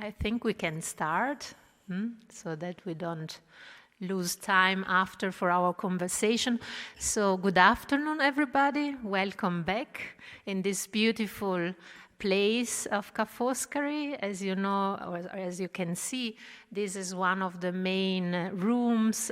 I think we can start, so that we don't lose time after for our conversation. So good afternoon, everybody. Welcome back in this beautiful place of Foscari. As you know, or as you can see, this is one of the main rooms,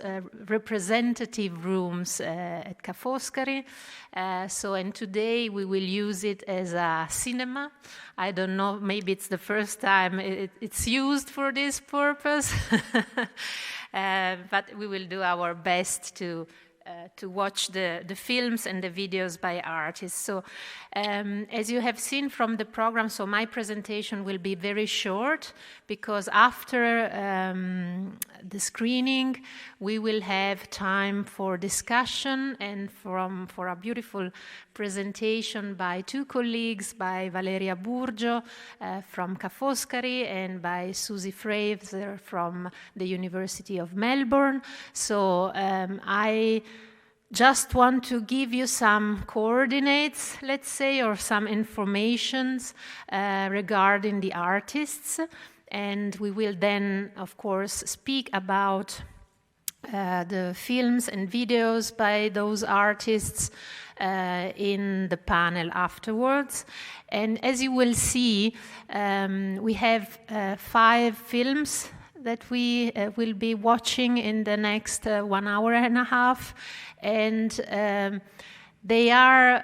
representative rooms at Foscari. And today we will use it as a cinema. I don't know, maybe it's the first time it's used for this purpose. But we will do our best to watch the films and the videos by artists. So as you have seen from the program, so my presentation will be very short because after the screening we will have time for discussion and for a beautiful presentation by two colleagues, by Valeria Burgio from Foscari and by Susie Fraser from the University of Melbourne. So I just want to give you some coordinates, let's say, or some informations regarding the artists. And we will then, of course, speak about the films and videos by those artists in the panel afterwards. And as you will see, we have 5 films that we will be watching in the next 1 hour and a half. And they are,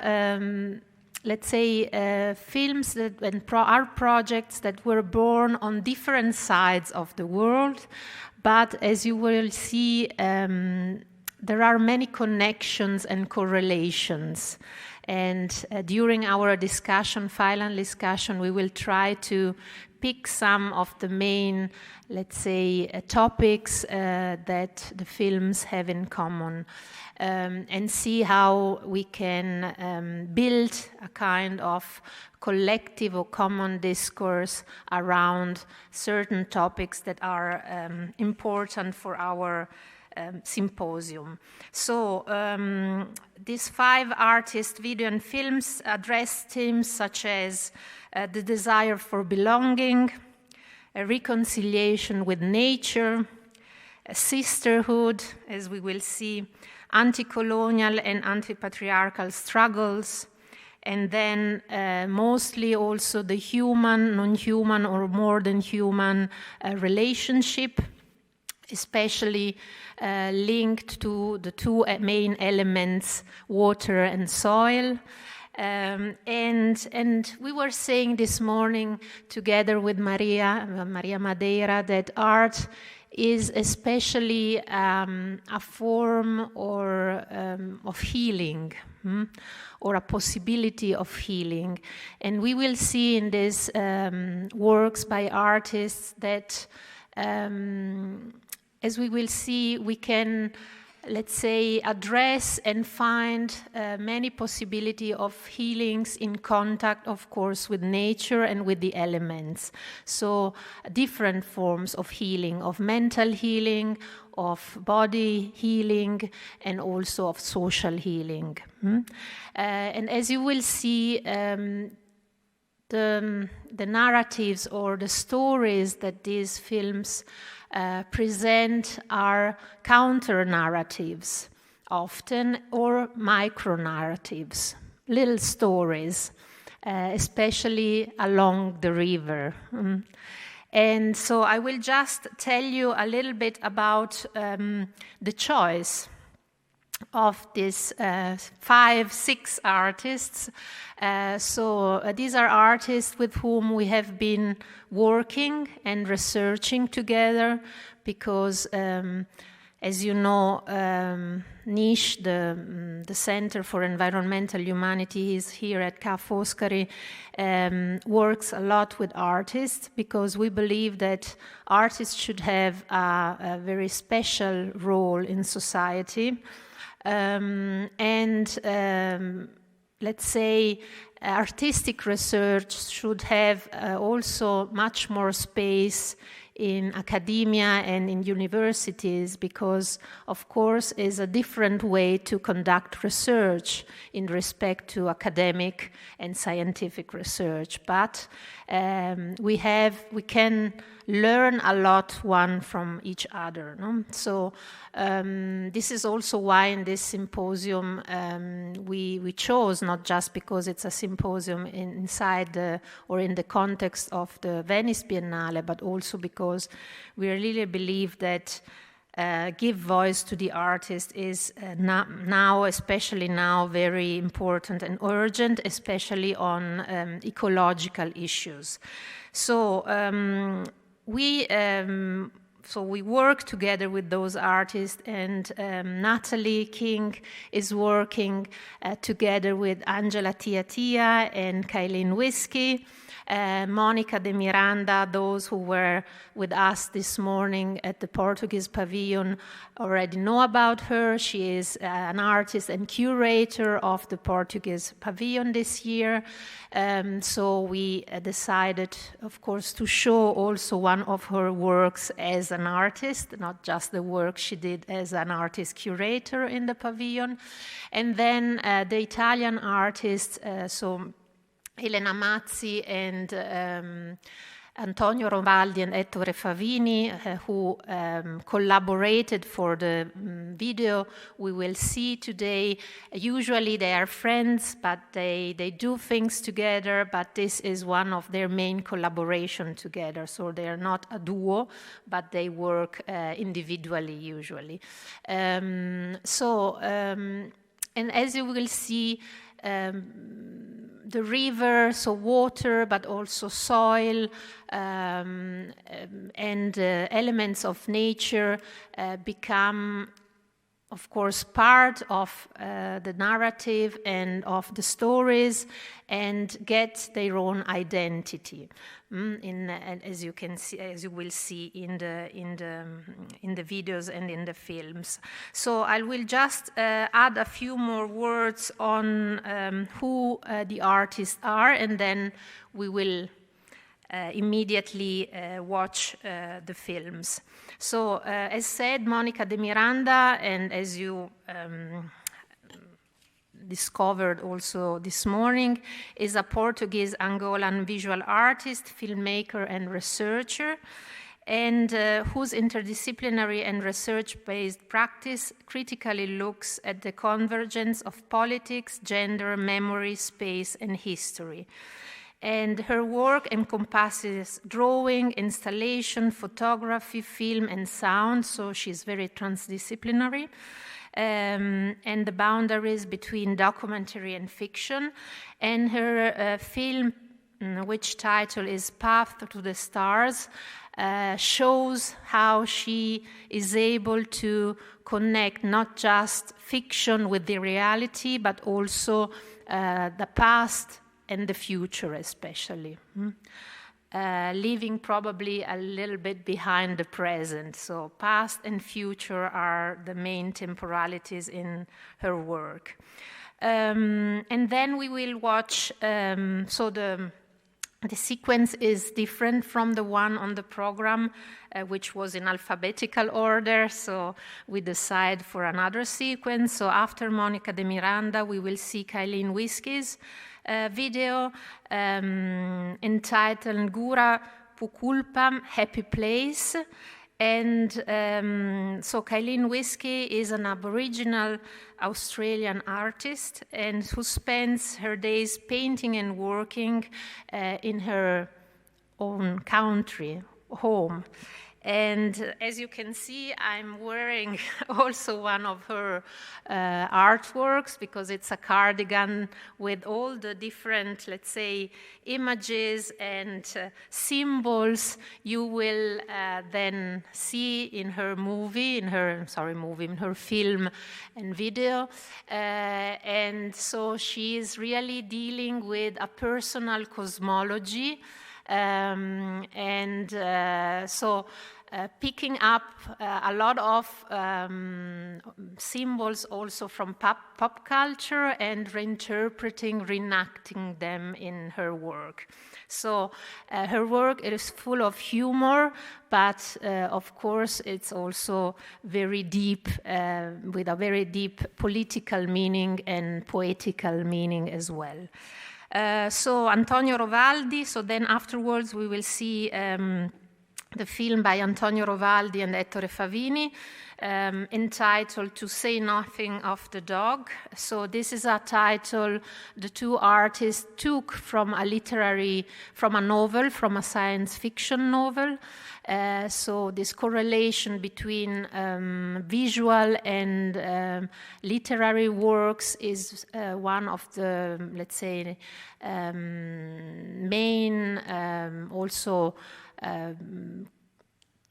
let's say, films that are projects that were born on different sides of the world. But as you will see, there are many connections and correlations. And during our discussion, final discussion, we will try to pick some of the main, let's say, topics that the films have in common, and see how we can build a kind of collective or common discourse around certain topics that are important for our symposium. So these 5 artist video and films address themes such as the desire for belonging, a reconciliation with nature, a sisterhood, as we will see, anti-colonial and anti-patriarchal struggles, and then mostly also the human, non-human, or more than human relationship, especially linked to the 2 main elements, water and soil. And we were saying this morning together with Maria Madeira that art is especially a form or of healing, or a possibility of healing. And we will see in these works by artists that, as we will see, we can, let's say, address and find many possibilities of healings in contact, of course, with nature and with the elements. So different forms of healing, of mental healing, of body healing, and also of social healing. And as you will see, the narratives or the stories that these films present are counter-narratives often, or micro-narratives, little stories, especially along the river. And so I will just tell you a little bit about the choice of these 5, 6 artists. These are artists with whom we have been working and researching together because, as you know, NICHE, the Center for Environmental Humanities here at Foscari, works a lot with artists because we believe that artists should have a very special role in society. Let's say artistic research should have also much more space in academia and in universities because, of course, is a different way to conduct research in respect to academic and scientific research. But we can learn a lot one from each other. No? So this is also why in this symposium we chose, not just because it's a symposium inside or in the context of the Venice Biennale, but also because we really believe that give voice to the artist is now, especially now, very important and urgent, especially on ecological issues. So we work together with those artists, and Natalie King is working together with Angela Tiatia and Kaylene Whiskey. Mónica de Miranda, those who were with us this morning at the Portuguese Pavilion already know about her. She is an artist and curator of the Portuguese Pavilion this year. So we decided, of course, to show also one of her works as an artist, not just the work she did as an artist curator in the pavilion. And then the Italian artists, so Elena Mazzi and Antonio Rovaldi and Ettore Favini, who collaborated for the video we will see today. Usually they are friends, but they do things together, but this is one of their main collaboration together. So they are not a duo, but they work individually usually. And as you will see, the river, so water, but also soil and elements of nature become, of course, part of the narrative and of the stories, and get their own identity. As you can see, as you will see in the videos and in the films. So I will just add a few more words on who the artists are, and then we will immediately watch the films. So as said, Mónica de Miranda, and as you discovered also this morning, is a Portuguese Angolan visual artist, filmmaker, and researcher, and whose interdisciplinary and research-based practice critically looks at the convergence of politics, gender, memory, space, and history. And her work encompasses drawing, installation, photography, film, and sound, so she's very transdisciplinary. And the boundaries between documentary and fiction. And her film, which title is Path to the Stars, shows how she is able to connect not just fiction with the reality, but also the past and the future especially. Leaving probably a little bit behind the present. So past and future are the main temporalities in her work. And then we will watch, so the sequence is different from the one on the program, which was in alphabetical order, so we decide for another sequence. So after Mónica de Miranda, we will see Kaylene Whiskey's video entitled Ngura, Pukulpa, Happy Place. And so Kaylene Whiskey is an Aboriginal Australian artist and who spends her days painting and working in her own country, home. And as you can see, I'm wearing also one of her artworks, because it's a cardigan with all the different, let's say, images and symbols you will then see in her movie, in her film and video. And so she is really dealing with a personal cosmology. Picking up a lot of symbols also from pop culture and reinterpreting, reenacting them in her work. So her work is full of humor, but of course it's also very deep, with a very deep political meaning and poetical meaning as well. So Antonio Rovaldi, so then afterwards we will see the film by Antonio Rovaldi and Ettore Favini, entitled To Say Nothing of the Dog. So this is a title the two artists took from a novel, from a science fiction novel. So this correlation between visual and literary works is one of the, let's say, main also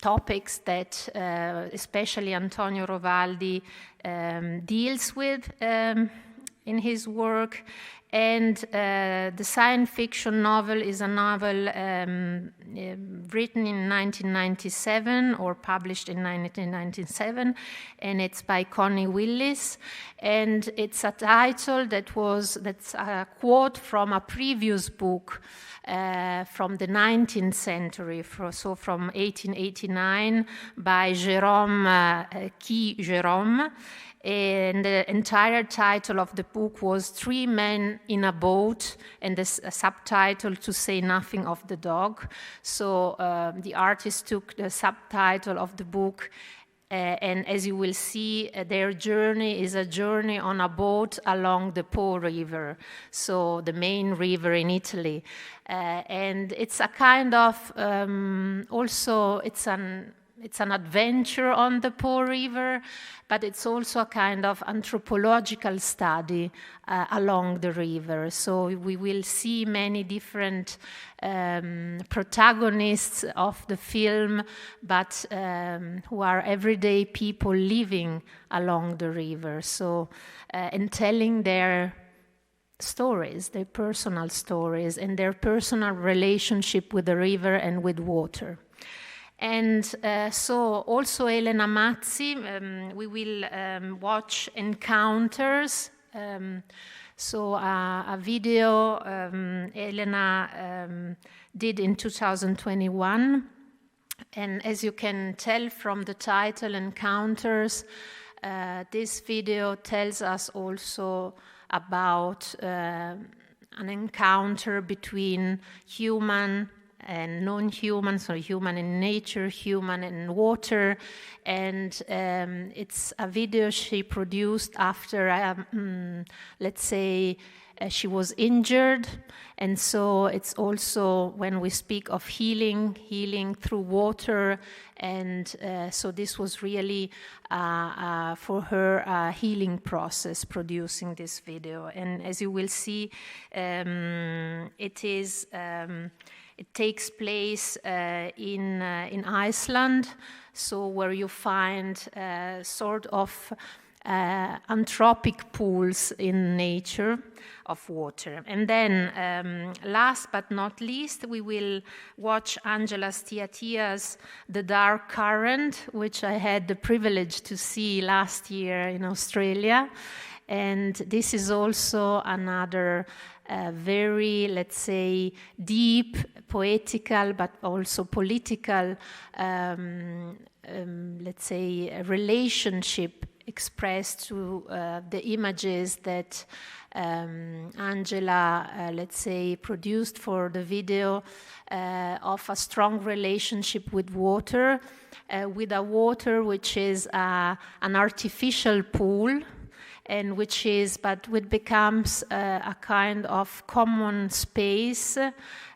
topics that especially Antonio Rovaldi deals with in his work. And the science fiction novel is a novel written in 1997 or published in 1997, and it's by Connie Willis. And it's a title that's a quote from a previous book from the 19th century, so from 1889 by Jérôme. And the entire title of the book was Three Men in a Boat, and the subtitle To Say Nothing of the Dog. So the artist took the subtitle of the book, and as you will see, their journey is a journey on a boat along the Po River, so the main river in Italy. And it's a kind of, also it's an adventure on the Po River, but it's also a kind of anthropological study along the river. So we will see many different protagonists of the film, but who are everyday people living along the river. So, and telling their stories, their personal stories, and their personal relationship with the river and with water. And so also Elena Mazzi, we will watch Encounters, so a video Elena did in 2021. And as you can tell from the title, Encounters, this video tells us also about an encounter between human and non-human, so human in nature, human in water. And it's a video she produced after, let's say, she was injured. And so it's also when we speak of healing through water. And so this was really for her a healing process, producing this video. And as you will see, it takes place in Iceland, so where you find sort of anthropic pools in nature of water. And then, last but not least, we will watch Angela Tiatia's The Dark Current, which I had the privilege to see last year in Australia. And this is also another very, let's say, deep, poetical, but also political, let's say, a relationship expressed through the images that Angela, let's say, produced for the video of a strong relationship with water, with a water which is an artificial pool, and which becomes a kind of common space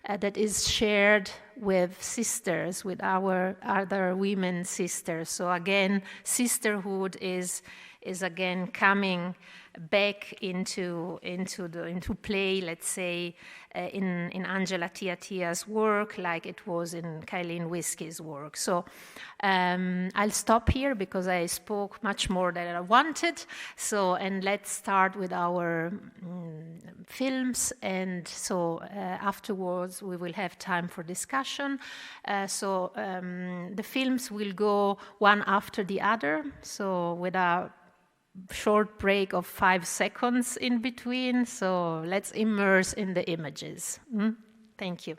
that is shared with sisters, with our other women sisters. So again, sisterhood is again coming back into play, let's say, in Angela Tiatia's work, like it was in Kaylene Whiskey's work. So I'll stop here because I spoke much more than I wanted. So, and let's start with our films, and so afterwards we will have time for discussion. So the films will go one after the other, so without short break of 5 seconds in between, so let's immerse in the images. Thank you.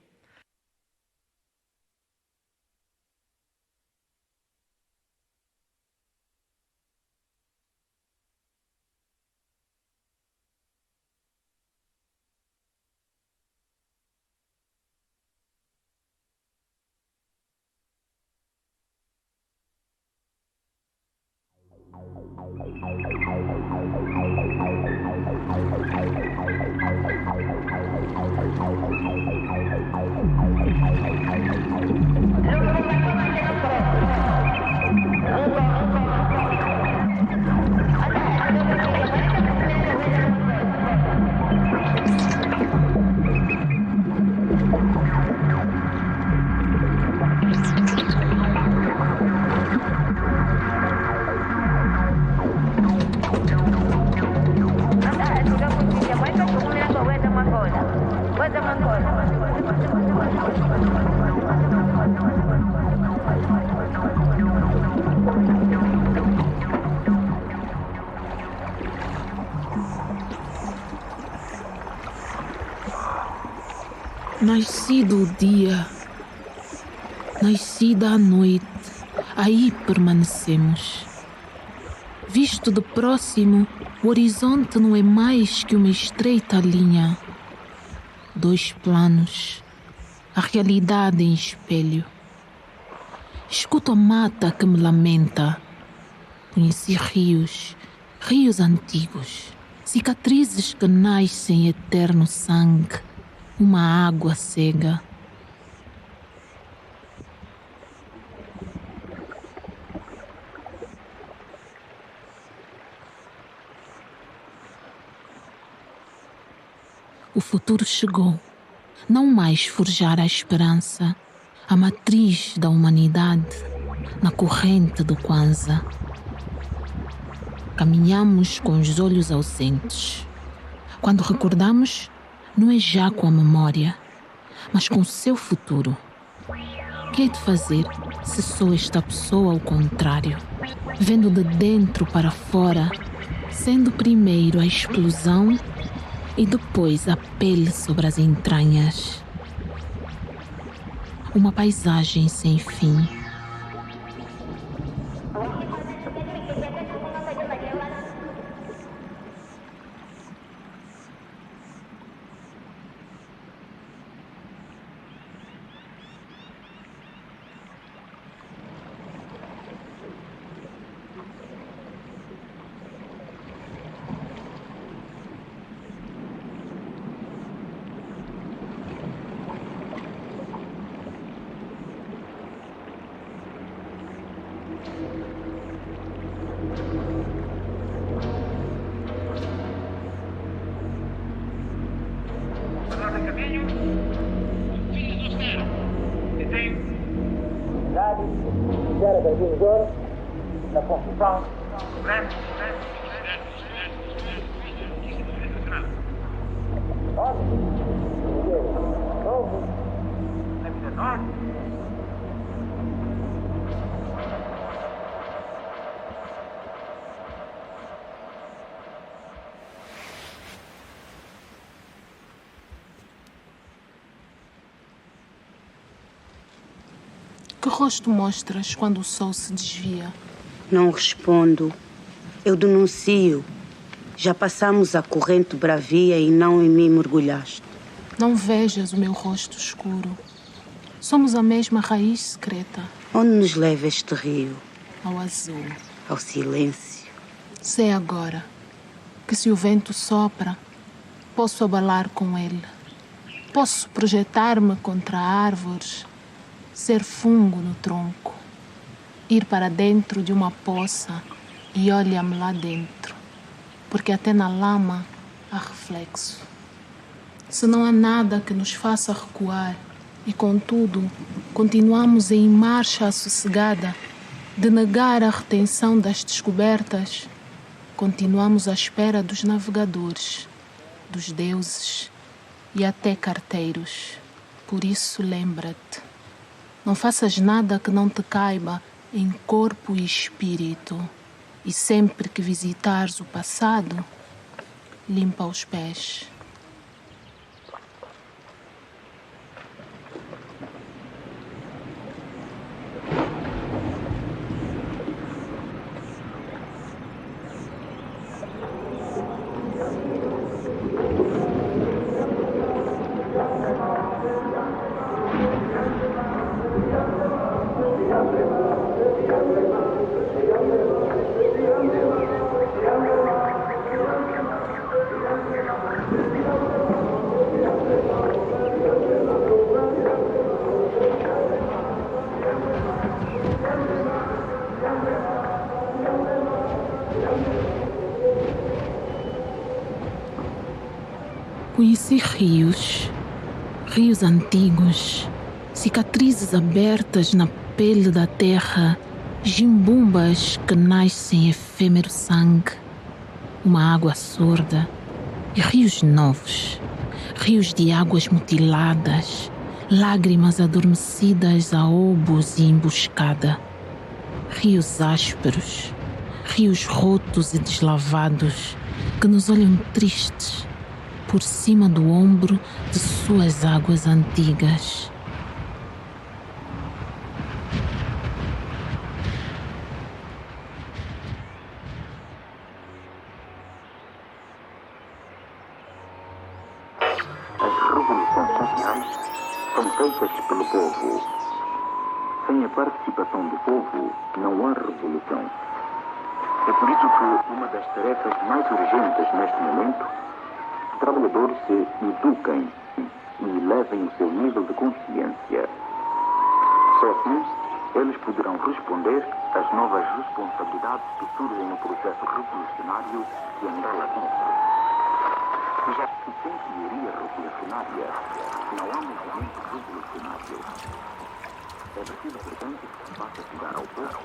Nascido o dia, nascida a noite, aí permanecemos. Visto de próximo, o horizonte não é mais que uma estreita linha. 2 planos, a realidade em espelho. Escuto a mata que me lamenta. Conheci rios, rios antigos, cicatrizes que nascem em eterno sangue, uma água cega. O futuro chegou, não mais forjar a esperança, a matriz da humanidade, na corrente do Kwanzaa. Caminhamos com os olhos ausentes. Quando recordamos, não é já com a memória, mas com o seu futuro. O que é de fazer se sou esta pessoa ao contrário, vendo de dentro para fora, sendo primeiro a explosão e depois a pele sobre as entranhas? Uma paisagem sem fim. Que rosto mostras quando o sol se desvia? Não respondo. Eu denuncio. Já passamos a corrente bravia e não em mim mergulhaste. Não vejas o meu rosto escuro. Somos a mesma raiz secreta. Onde nos leva este rio? Ao azul. Ao silêncio. Sei agora que se o vento sopra, posso abalar com ele. Posso projetar-me contra árvores, ser fungo no tronco, ir para dentro de uma poça e olha-me lá dentro, porque até na lama há reflexo. Se não há nada que nos faça recuar e, contudo, continuamos em marcha sossegada de negar a retenção das descobertas, continuamos à espera dos navegadores, dos deuses e até carteiros. Por isso, lembra-te. Não faças nada que não te caiba em corpo e espírito. E sempre que visitares o passado, limpa os pés. Conheci rios antigos, cicatrizes abertas na pele da terra, gimbumbas que nascem em efêmero sangue, uma água surda, e rios novos, rios de águas mutiladas, lágrimas adormecidas a obos e emboscada, rios ásperos, rios rotos e deslavados que nos olham tristes, por cima do ombro de suas águas antigas. São feitas pelo povo. Sem a participação do povo, não há revolução. É por isso que uma das tarefas mais urgentes neste momento, os trabalhadores se eduquem e elevem o seu nível de consciência. Só assim, eles poderão responder às novas responsabilidades que surgem no processo revolucionário que Ngura cumpre. Já que sem teoria revolucionária, não há movimento revolucionário. É preciso, portanto, que se faça chegar ao povo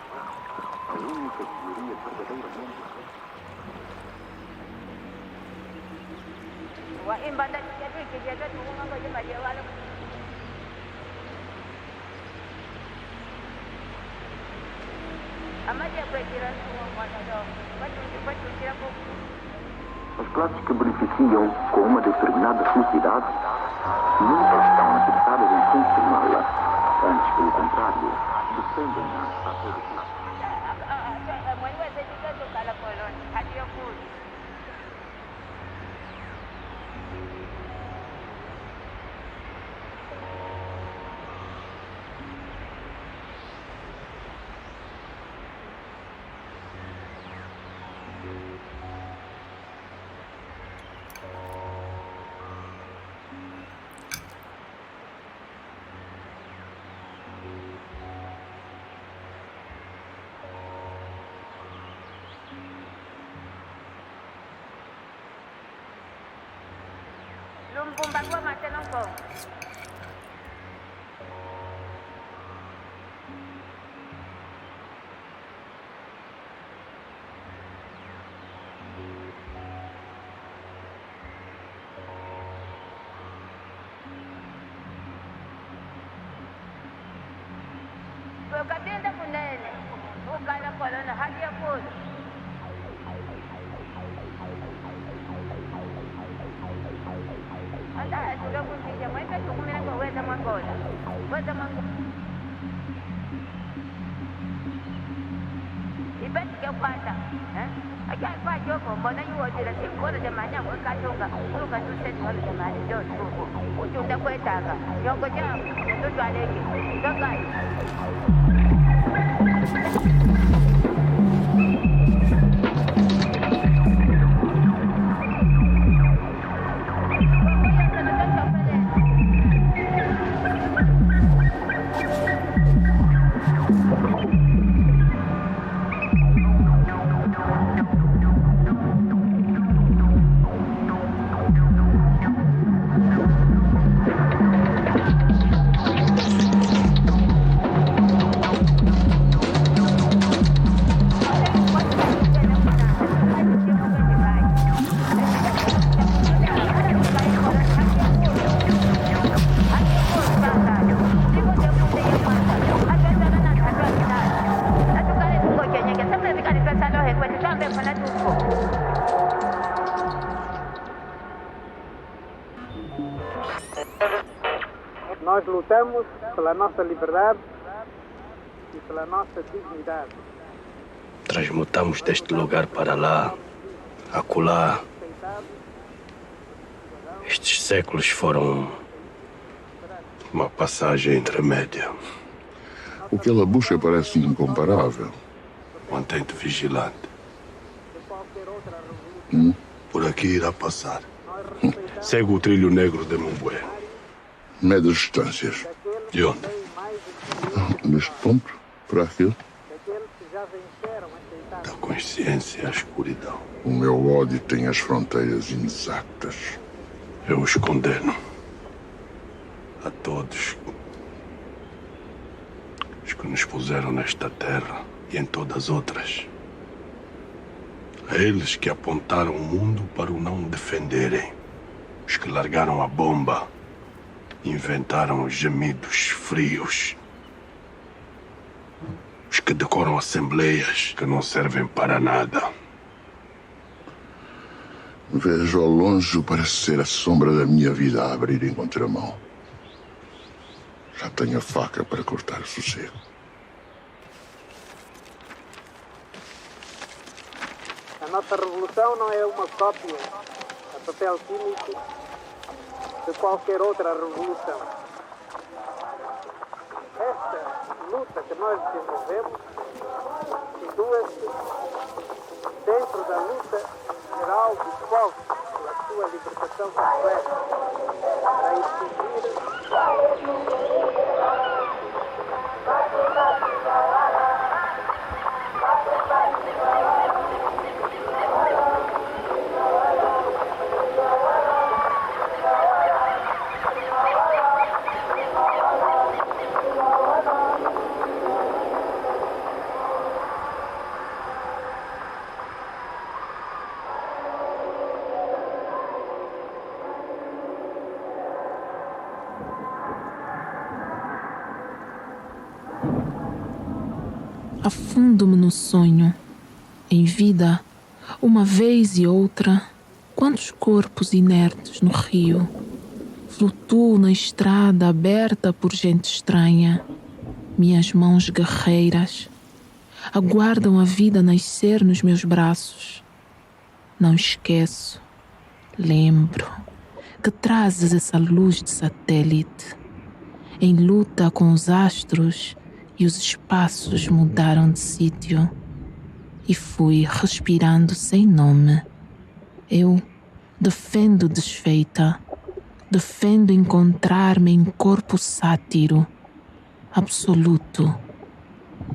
a única teoria verdadeiramente. As classes que beneficiam com uma determinada sociedade nunca estão interessadas em funcioná-la. Antes, pelo contrário, defendem-na a todo custo. Nós lutamos pela nossa liberdade e pela nossa dignidade. Transmutamos deste lugar para lá, acolá. Estes séculos foram uma passagem intermédia. O que ela busca parece incomparável. Mantém-te vigilante. Por aqui irá passar. Segue o trilho negro de Mumbué. Mede as distâncias. De onde? Deste ponto para aquele. Da consciência à escuridão. O meu ódio tem as fronteiras inexactas. Eu os condeno. A todos os que nos puseram nesta terra e em todas as outras. A eles que apontaram o mundo para o não defenderem. Os que largaram a bomba. Inventaram os gemidos frios. Os que decoram assembleias que não servem para nada. Vejo ao longe o parecer a sombra da minha vida a abrir em contramão. Já tenho a faca para cortar o sossego. A nossa revolução não é uma cópia a papel químico de qualquer outra revolução. Esta luta que nós desenvolvemos situa-se dentro da luta geral dos povos pela sua libertação completa, para exigir Afundo-me no sonho, em vida, uma vez e outra, quantos corpos inertes no rio. Flutuo na estrada aberta por gente estranha. Minhas mãos guerreiras aguardam a vida nascer nos meus braços. Não esqueço, lembro que trazes essa luz de satélite. Em luta com os astros, e os espaços mudaram de sítio e fui respirando sem nome. Eu defendo desfeita, defendo encontrar-me em corpo sátiro, absoluto,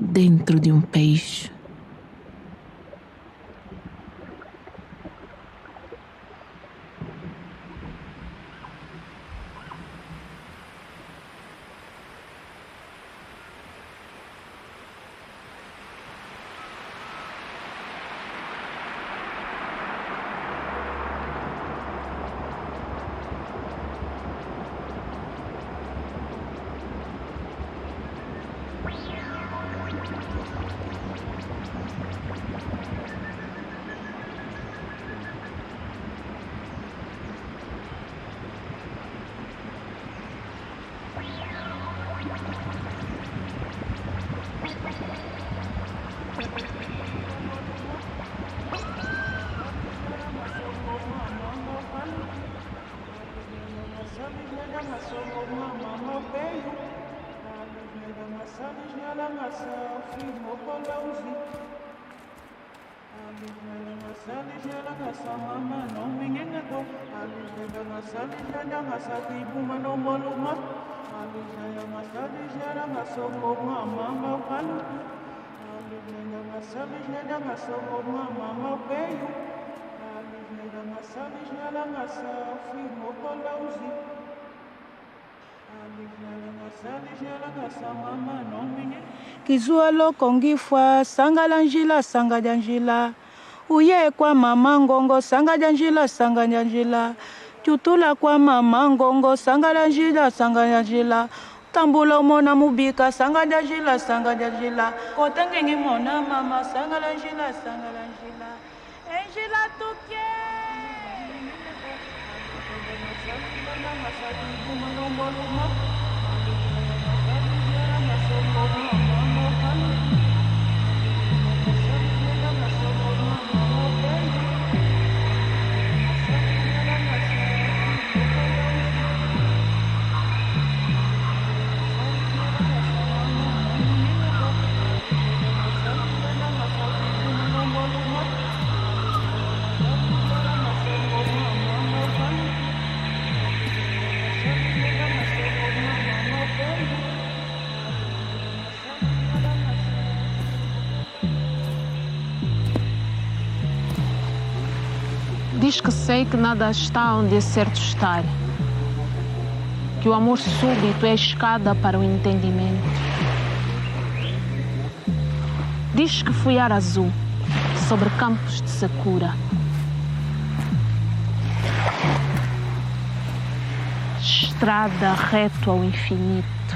dentro de um peixe. Kizualo kongifwa sanga lanjila sanga janjila uye kwa mama ngongo sanga janjila tutula kwa mama ngongo sanga lanjila tambula mona mubika sanga janjila kotengengi mona mama sanga lanjila enjila tuke Diz que sei que nada está onde é certo estar, que o amor súbito é a escada para o entendimento. Diz que fui ar azul sobre campos de sakura. Estrada reto ao infinito.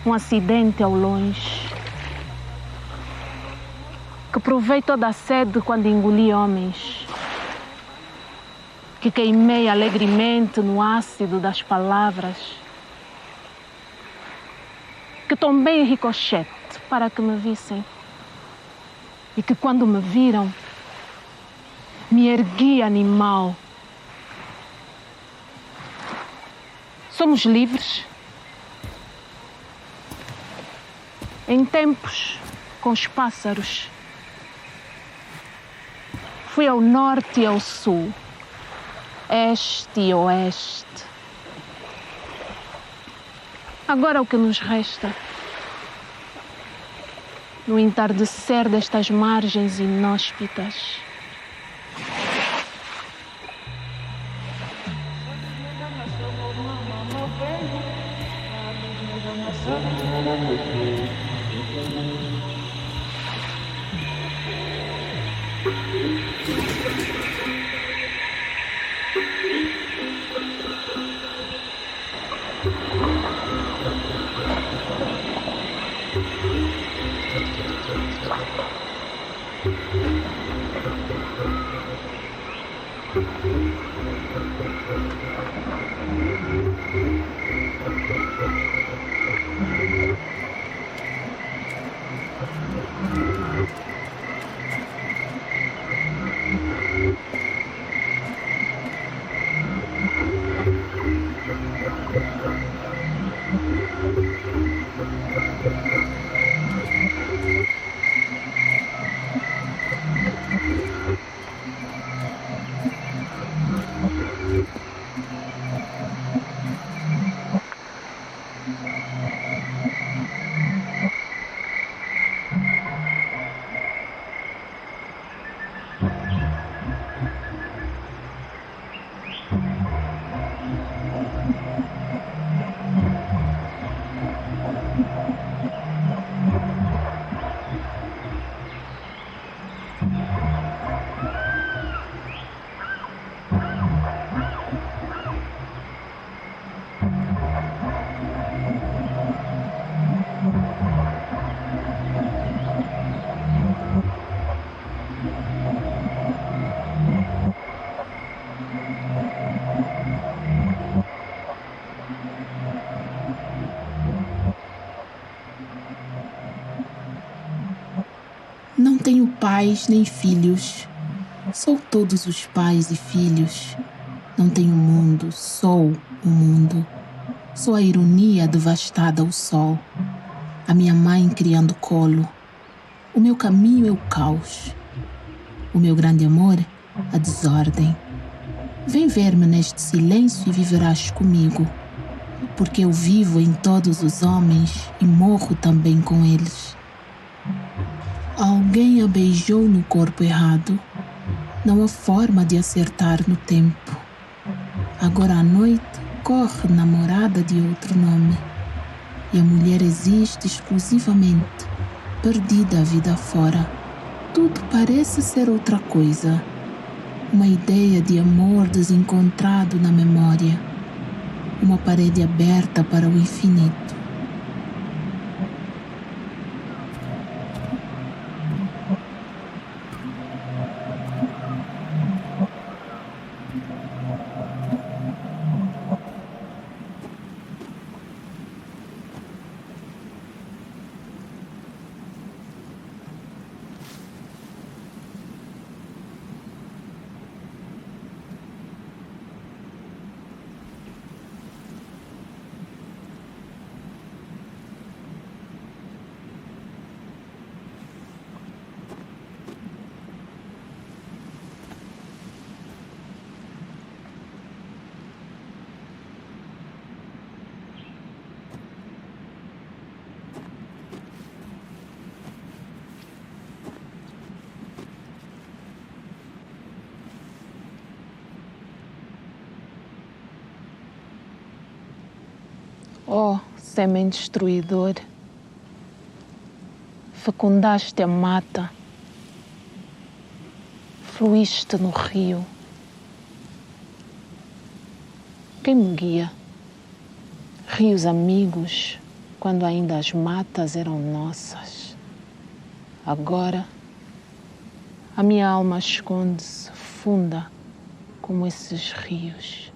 Um acidente ao longe que que provei toda a sede quando engoli homens, que queimei alegremente no ácido das palavras, que tombei em ricochete para que me vissem e que quando me viram, me ergui animal. Somos livres. Em tempos com os pássaros. Fui ao norte e ao sul, este e oeste. Agora o que nos resta? No entardecer destas margens inóspitas. Não tenho pais nem filhos. Sou todos os pais e filhos. Não tenho mundo, sou o mundo. Sou a ironia devastada ao sol. A minha mãe criando colo. O meu caminho é o caos. O meu grande amor, a desordem. Vem ver-me neste silêncio e viverás comigo. Porque eu vivo em todos os homens e morro também com eles. Alguém a beijou no corpo errado. Não há forma de acertar no tempo. Agora à noite corre namorada de outro nome. E a mulher existe exclusivamente, perdida a vida fora. Tudo parece ser outra coisa. Uma ideia de amor desencontrado na memória. Uma parede aberta para o infinito. Oh, sêmen destruidor, fecundaste a mata, fluíste no rio. Quem me guia? Rios amigos, quando ainda as matas eram nossas. Agora, A minha alma esconde-se funda como esses rios.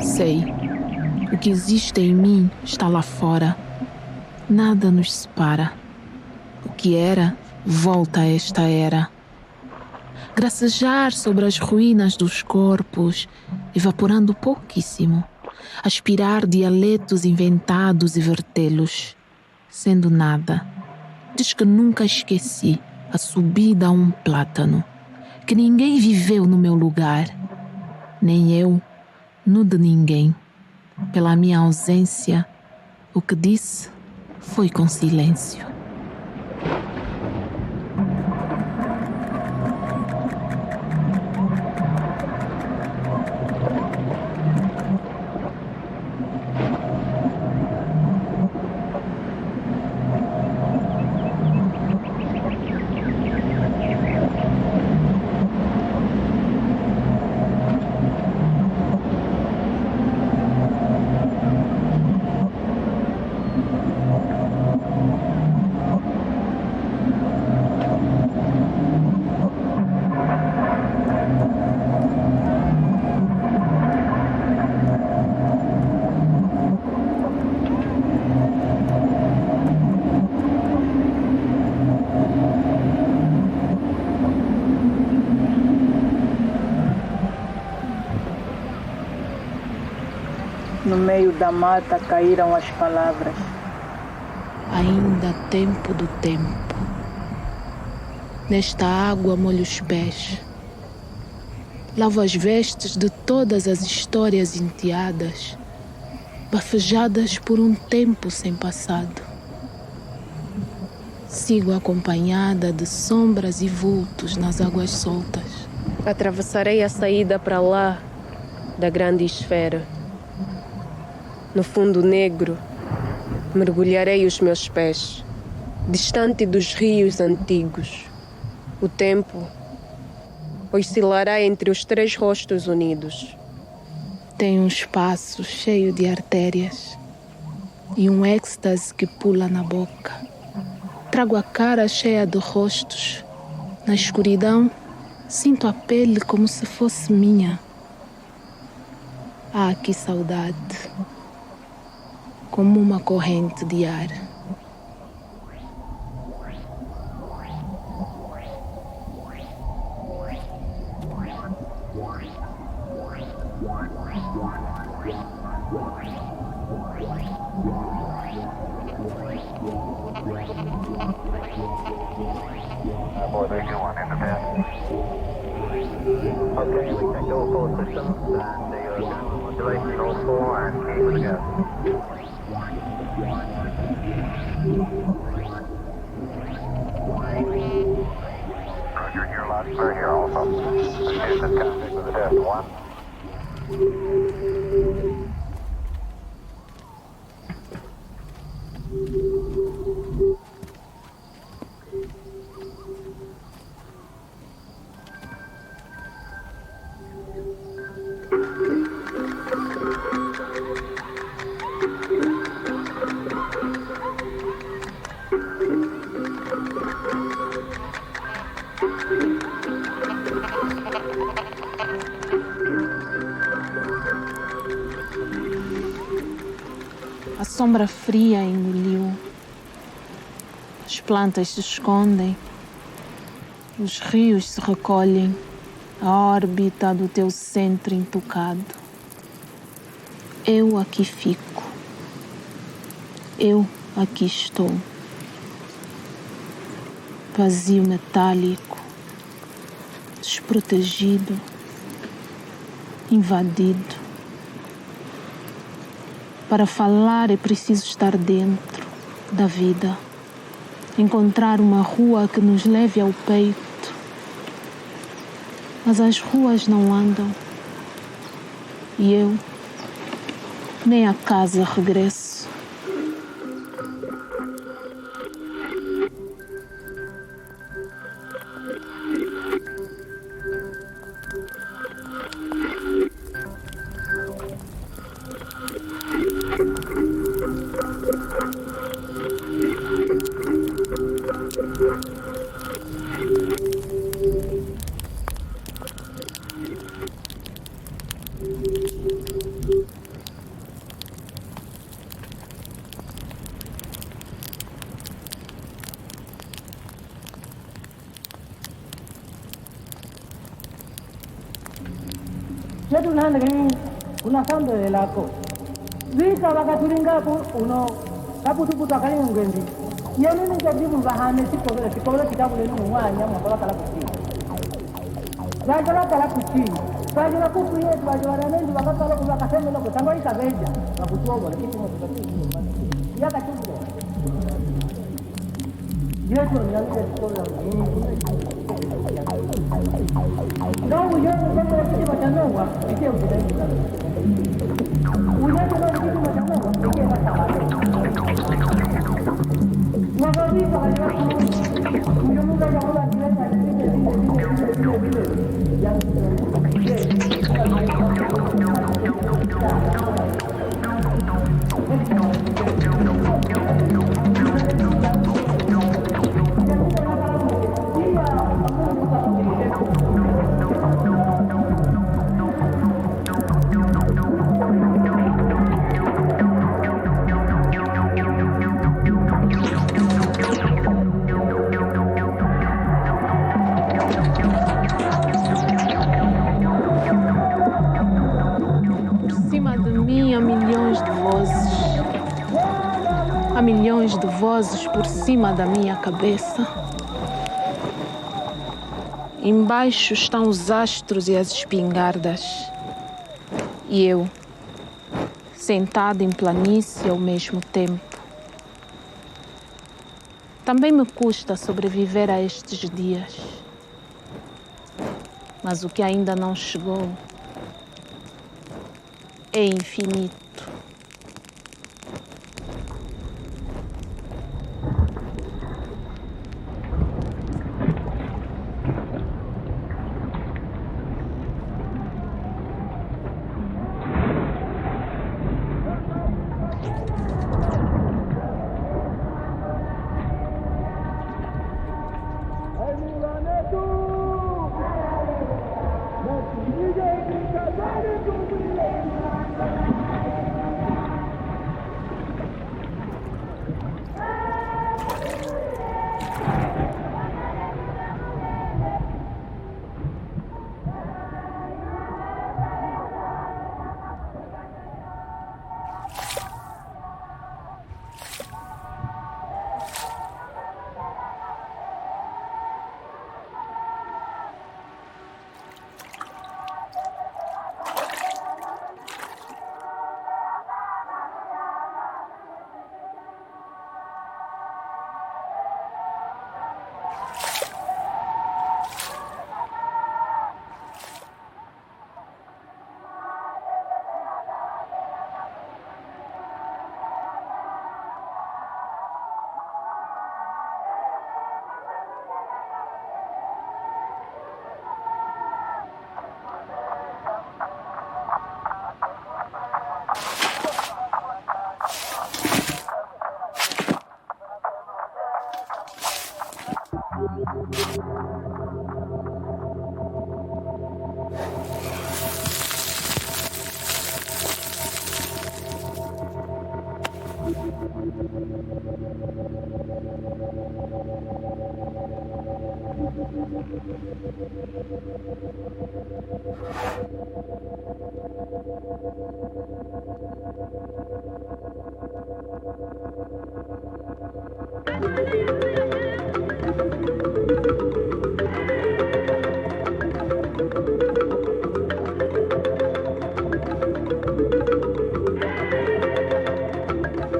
Sei, o que existe em mim está lá fora. Nada nos separa. O que era, volta a esta era. Gracejar sobre as ruínas dos corpos, evaporando pouquíssimo. Aspirar dialetos inventados e vertê-los, sendo nada. Diz que nunca esqueci a subida a um plátano, que ninguém viveu no meu lugar, nem eu no de ninguém. Pela minha ausência, o que disse foi com silêncio. No meio da mata caíram as palavras. Ainda tempo do tempo. Nesta água molho os pés. Lavo as vestes de todas as histórias enteadas, bafejadas por um tempo sem passado. Sigo acompanhada de sombras e vultos nas águas soltas. Atravessarei a saída para lá da grande esfera. No fundo negro, mergulharei os meus pés, distante dos rios antigos. O tempo oscilará entre os três rostos unidos. Tem um espaço cheio de artérias e um êxtase que pula na boca. Trago a cara cheia de rostos. Na escuridão, sinto a pele como se fosse minha. Ah, que saudade! Como uma corrente de ar. Okay, we can go full systems and the duration 04 and keep it together. Roger, you're loud and clear here also. Houston, contact with the test. 1. sombra fria engoliu. As plantas se escondem. Os rios se recolhem. A órbita do teu centro intocado. Eu aqui fico. Eu aqui estou. Vazio metálico. Desprotegido. Invadido. Para falar é preciso estar dentro da vida. Encontrar uma rua que nos leve ao peito. Mas as ruas não andam. E eu nem a casa regresso. Jadi unahan dengan unasan de lako. Vika wakaturinga uno kaputu akali ngendi. Yoni ni jadi mubahane sikola kitabu lenu mwanya mwakola kala kuchini. Kala kuchini. Kajira kukuye bajwara nende wakatala kubakasema loko tango ikabeja bakutuobo kitu mukati. Yaka chuko. Yesu ni alikuwa sikola. Não, o Jean não vai ter mais não, o que é o que tem? O Jean não vai ter mais não, o que é mais não? Uma vez para já, o Jean não vai jogar lá Há milhões de vozes por cima da minha cabeça. Embaixo estão os astros e as espingardas. E eu, sentada em planície ao mesmo tempo. Também me custa sobreviver a estes dias. Mas o que ainda não chegou é infinito.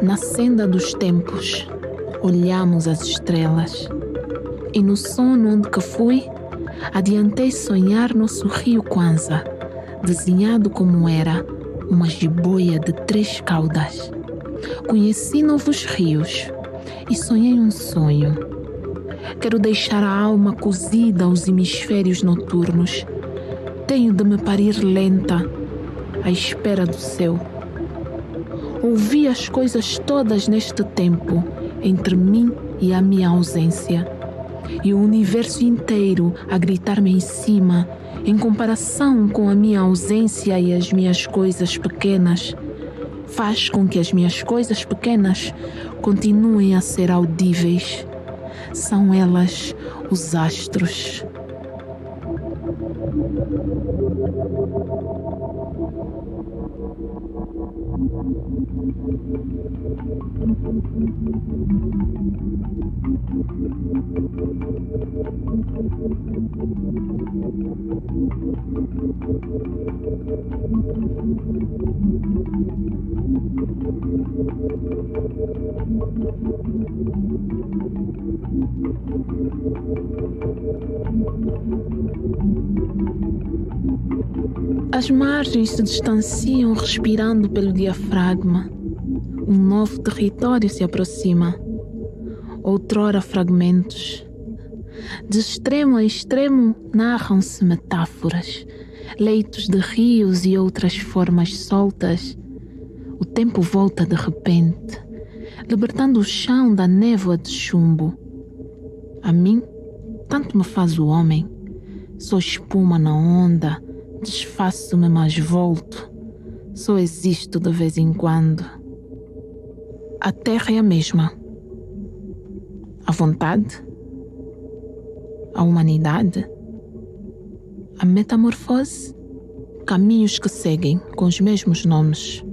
Na senda dos tempos, olhamos as estrelas. E no sono onde que fui, adiantei sonhar nosso rio Kwanza, desenhado como era uma jiboia de 3 caudas. Conheci novos rios e sonhei um sonho. Quero deixar a alma cozida aos hemisférios noturnos. Tenho de me parir lenta, à espera do céu. Ouvi as coisas todas neste tempo, entre mim e a minha ausência. E o universo inteiro a gritar-me em cima, em comparação com a minha ausência e as minhas coisas pequenas, faz com que as minhas coisas pequenas continuem a ser audíveis. São elas os astros. As margens se distanciam respirando pelo diafragma. Um novo território se aproxima. Outrora fragmentos. De extremo a extremo narram-se metáforas, leitos de rios e outras formas soltas. O tempo volta de repente, libertando o chão da névoa de chumbo. A mim, tanto me faz o homem. Sou espuma na onda, desfaço-me mas volto. Só existo de vez em quando. A terra é a mesma. A vontade, a humanidade, a metamorfose, caminhos que seguem com os mesmos nomes.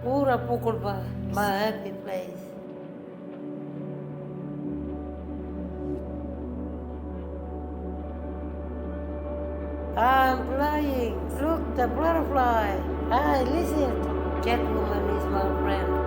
Pura Pukulpa, my happy place. I'm flying. Look, the butterfly. Hi, listen. Gentleman is my friend.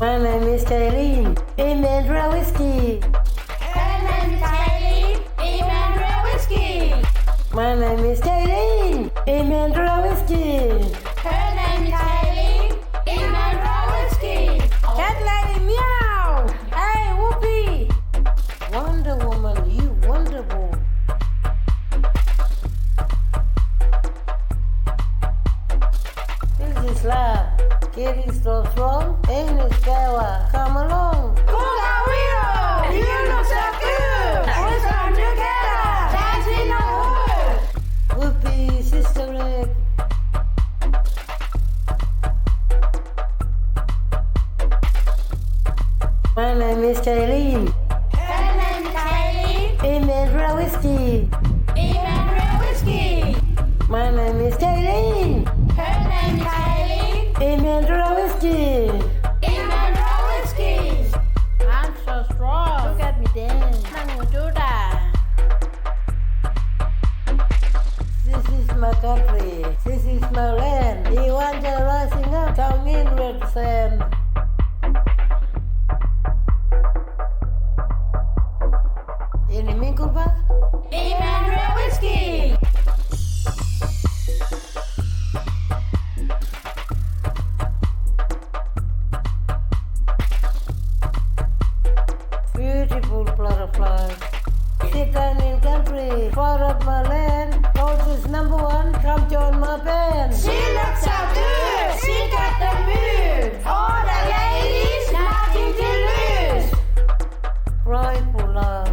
My name is Kaylene. Emmanuel Whiskey. Her name is Kaylene. Emmanuel Whiskey. My name is Kaylene. Emmanuel Whiskey. Her name is Kaylene. Emmanuel Whiskey. Cat lady meow. Hey, whoopee. Wonder Woman, you wonderful. This is love. Getting so strong, ain't it, Scawa? Come along. Kunga Wiro, you look so good. We're strong together, dancing the wood. Whoopee, sister leg. My name is Kaylene. Her name is Kaylene. Emmanuel Whiskey. Emmanuel Whiskey. My name is Kaylene. Her name is Kaylene. Emmanuel Whiskey. Emmanuel Whiskey. I'm so strong. Look at me dance. This is my country. This is my land. The ones are rising up, come in with the sand. Any Pukulpa? Emmanuel Whiskey. Beautiful butterfly. Sit down in country, far up my land. Roses number one, come join my band. She looks so good. She got the mood. All the ladies, nothing to lose. Cry for love.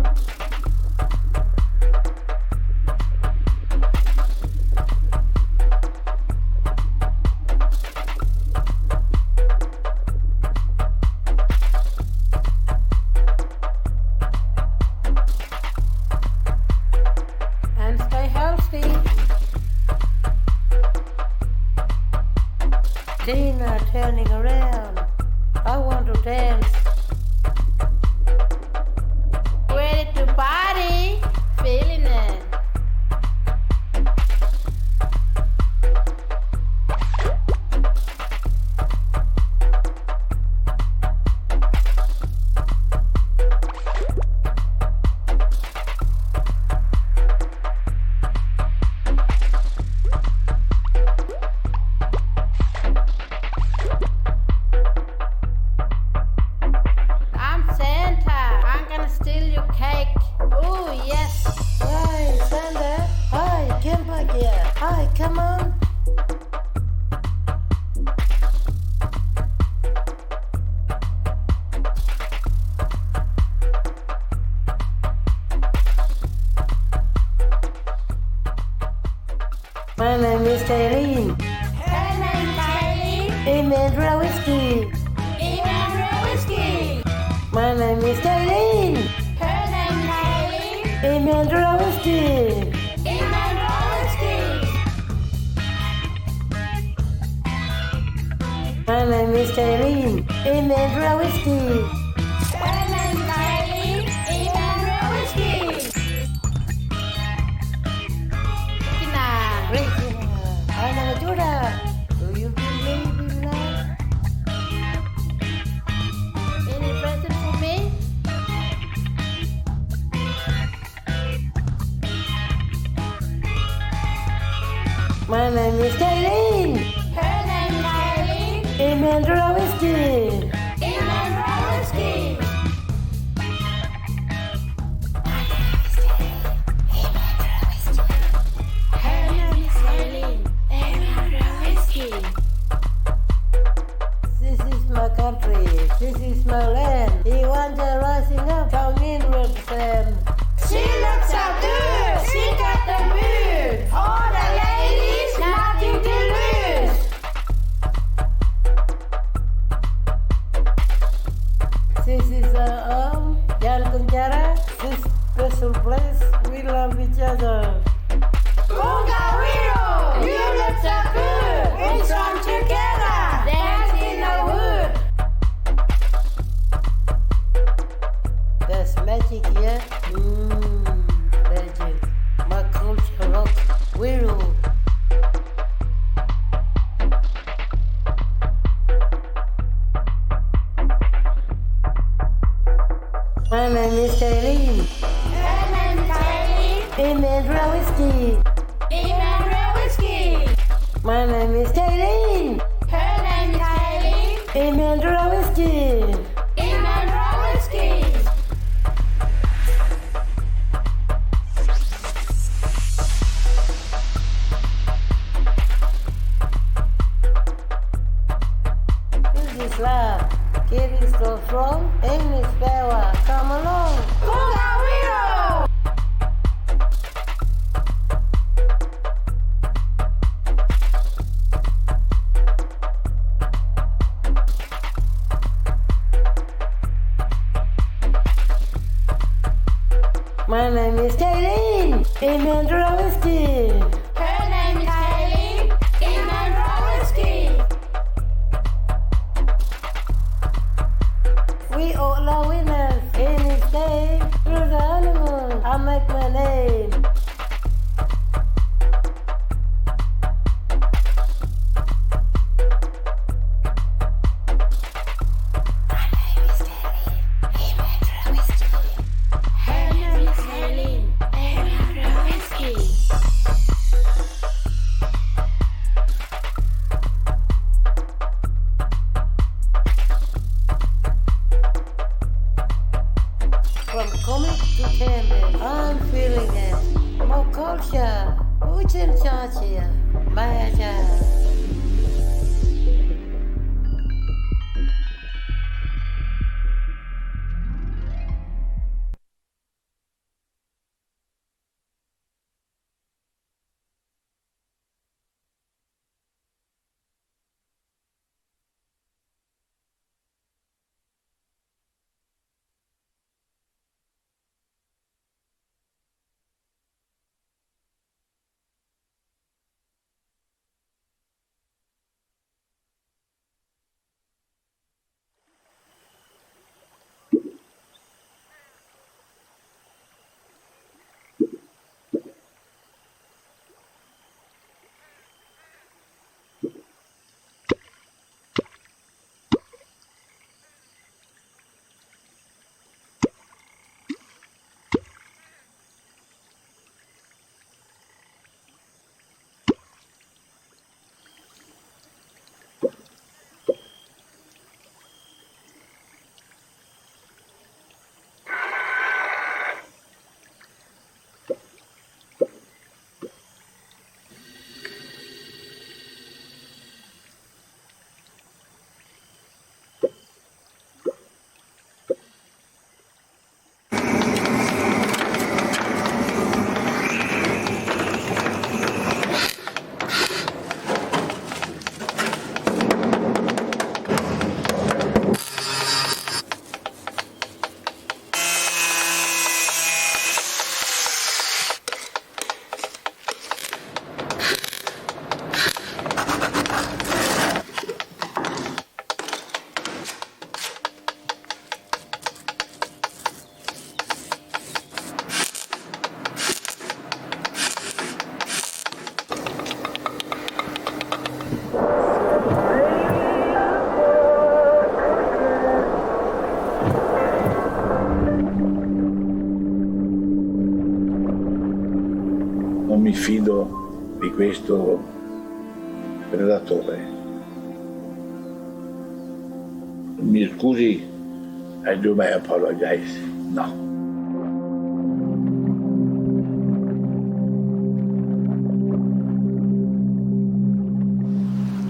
And stay healthy. Tina turning around. I want to dance. Ready to party? Feeling it. I'm Santa. I'm gonna steal your cake. Oh, yes. Hi, Santa. Hi, come back here. Hi, come on. My name is Kaylene. Her name is Kaylene. Emmanuel Whiskey. Emmanuel Whiskey. My name is Kaylene. Her name is Kaylene. Emmanuel Whiskey. Emmanuel Whiskey. My name is Kaylene. Emmanuel Whiskey. Her name is Kaylene. Emmanuel Whiskey. Cristina. Great. I'm a Judah. Do you believe in love? Any present for me? My name is Kaylene. Her name is Kaylene. Emmanuel Whiskey. Emmanuel Whiskey. Her name is Kaylene. Emmanuel Whiskey. This is my country. This is my land. The ones are rising up, come in with the sand. She looks so good. She got the mood. All the ladies, nothing to lose. This is Jan Kunjara. This special place. We love each other. Kunga Wiro, you look so good. We're strong together, dance in the wood. There's magic here. Magic. My culture rock. Wiro. My name is Kaylene. Her name is Kaylene. Emmanuel Whiskey. Emmanuel Whiskey. My name is Kaylene. Her name is Kaylene. Emmanuel Whiskey. Emmanuel Whiskey. This is love. Giving so strong, English power. Come along. Conga My name is Kaylene. Emmanuel Whiskey. Her name is Kaylene. Emmanuel Whiskey. We all are winners in this game. Through the honeymoon, I make my name. Her name is Kaylene. Emmanuel Whiskey. From comic to canvas, I'm feeling it. More culture, Uchin Tiatia, Maya. Non mi fido di questo predatore. Mi scusi, I do my apologize. No.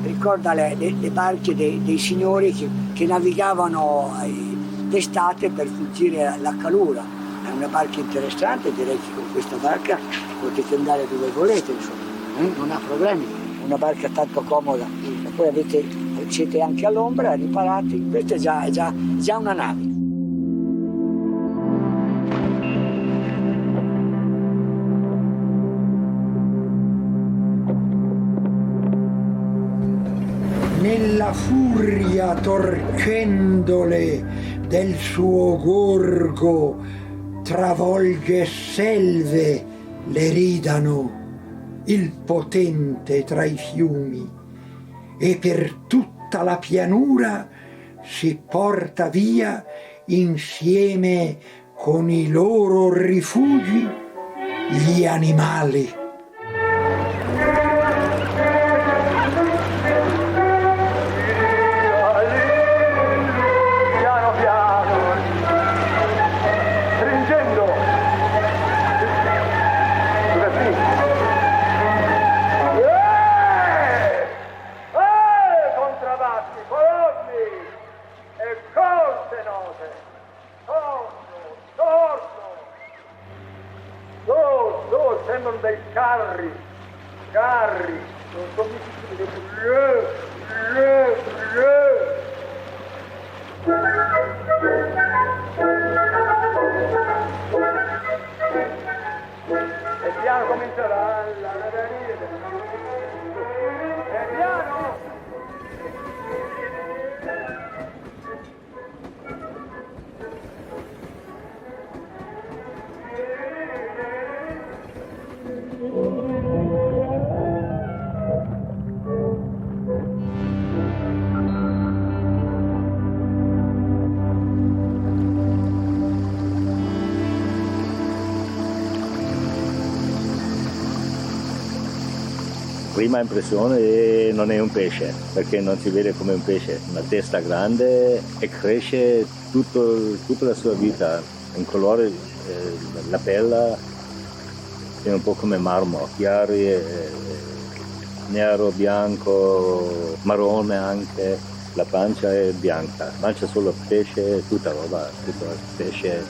Ricorda le barche dei signori che navigavano d'estate per fuggire alla calura. È una barca interessante, direi che con questa barca potete andare dove volete, insomma, non ha problemi. Una barca tanto comoda, e poi siete anche all'ombra, riparati, questa è già una nave. Nella furia torcendole del suo gorgo travolge selve le ridano, il potente tra i fiumi, e per tutta la pianura si porta via insieme con i loro rifugi, gli animali. Sembrano dei carri, non so e piano comincerà la e piano. Prima impressione non è un pesce, perché non si vede come un pesce, una testa grande e cresce tutta la sua vita, un colore, la pelle è un po' come marmo, chiari, nero, bianco, marrone anche, la pancia è bianca, mangia solo pesce, tutta roba, tutto pesce,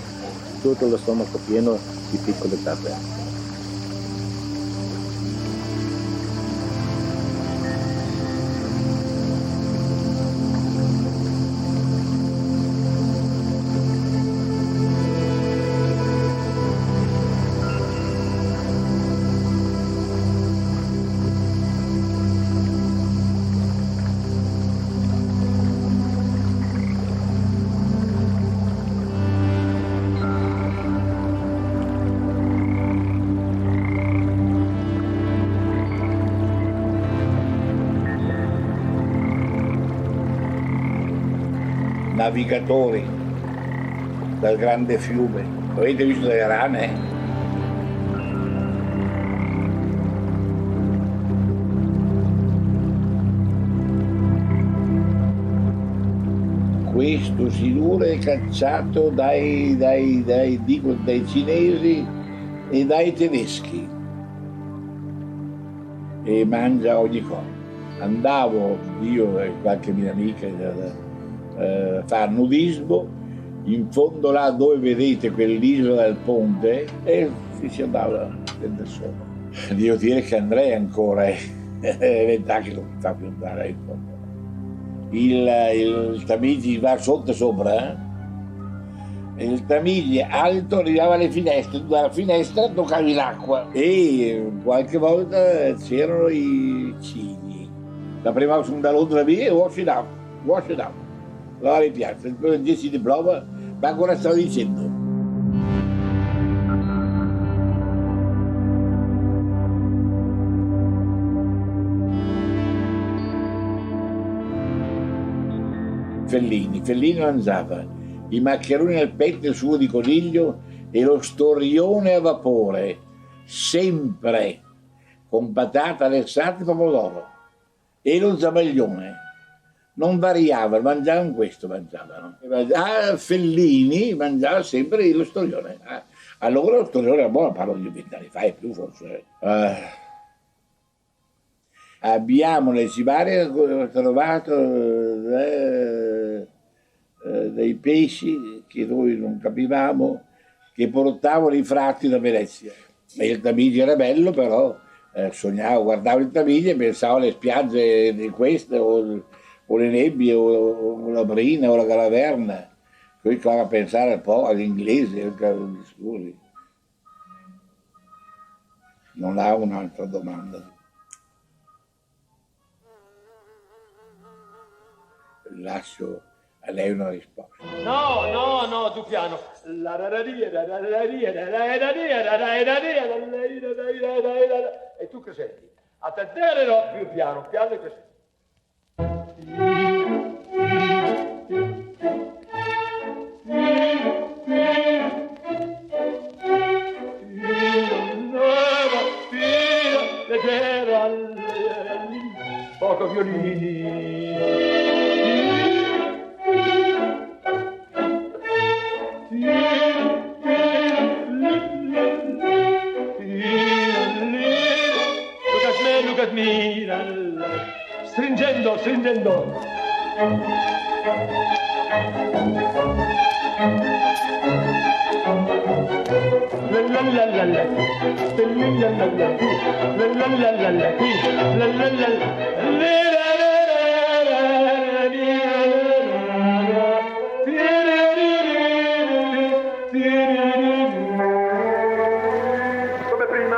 tutto lo stomaco pieno di piccole tappe. Navigatori dal grande fiume. Avete visto le rane? Questo silure è cacciato dai cinesi e dai tedeschi e mangia ogni cosa. Andavo io e qualche mia amica fare nudismo in fondo là dove vedete quell'isola del ponte e si andava da solo. Devo dire che andrei ancora, è 20 anni che non mi fa più andare in fondo. Il Tamigi va sotto sopra, e il Tamigi alto arrivava alle finestre, tu dalla finestra toccavi l'acqua e qualche volta c'erano i cigni. La prima volta sono da Londra via e wash it up. Allora mi piace, il 10 diploma, ma ancora stavo dicendo. Fellini mangiava i maccheroni al petto e il sugo di coniglio e lo storione a vapore, sempre con patata alessata e pomodoro, e lo zabaglione. Non variavano, mangiavano questo, Fellini mangiava sempre lo storione. Allora lo storione era buono, parlo di 20 anni fa e più forse. Abbiamo nel cibario trovato dei pesci che noi non capivamo, che portavano i fratti da Venezia. E il Tamigi era bello, però sognavo, guardavo il Tamigi e pensavo alle spiagge di queste o le nebbie o la brina o la galaverna. Poi qua a pensare un po' agli inglesi, scusi. Non ha un'altra domanda. Lascio a lei una risposta. No, tu piano. E tu che senti? A te no, più piano che senti. scendendo. Come prima.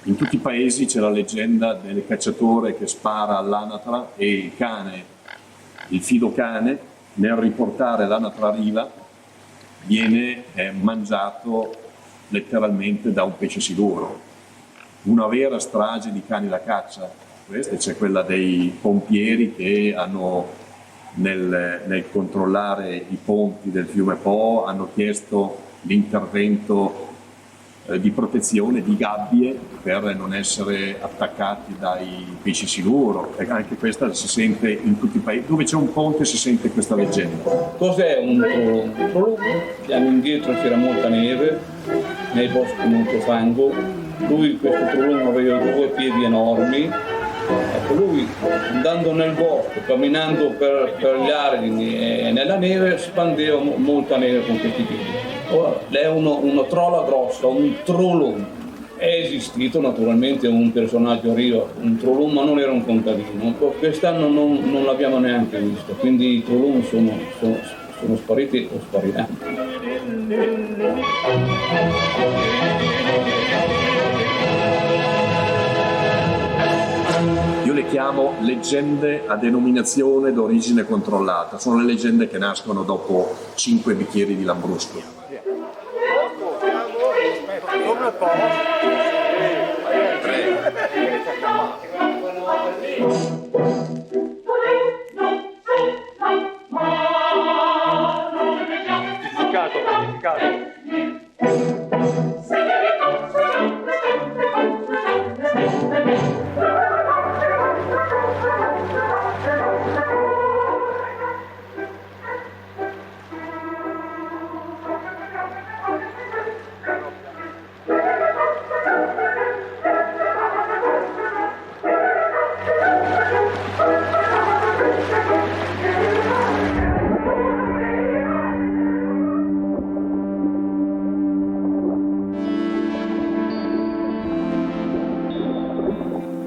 In tutti i paesi c'è la leggenda del cacciatore che spara all'anatra e il cane, il fido cane, nel riportare l'anatra a riva, viene mangiato letteralmente da un pesce siluro. Una vera strage di cani da caccia. Questa c'è quella dei pompieri che hanno, nel controllare i ponti del fiume Po, hanno chiesto l'intervento di protezione di gabbie per non essere attaccati dai pesci siluro. E anche questa si sente in tutti i paesi. Dove c'è un ponte si sente questa leggenda. Cos'è un trollo? Andiamo indietro, c'era molta neve, nei boschi molto fango. Lui, questo trollone, aveva 2 piedi enormi. Ecco, lui andando nel bosco, camminando per gli argini e nella neve, spandeva molta neve con questi piedi. Ora, lei è uno trolla grosso, un trollone. È esistito naturalmente un personaggio a riva, un trollone, ma non era un contadino. Quest'anno non l'abbiamo neanche visto, quindi i trolloni sono spariti o spariranno. Io le chiamo leggende a denominazione d'origine controllata. Sono le leggende che nascono dopo 5 bicchieri di lambrusco.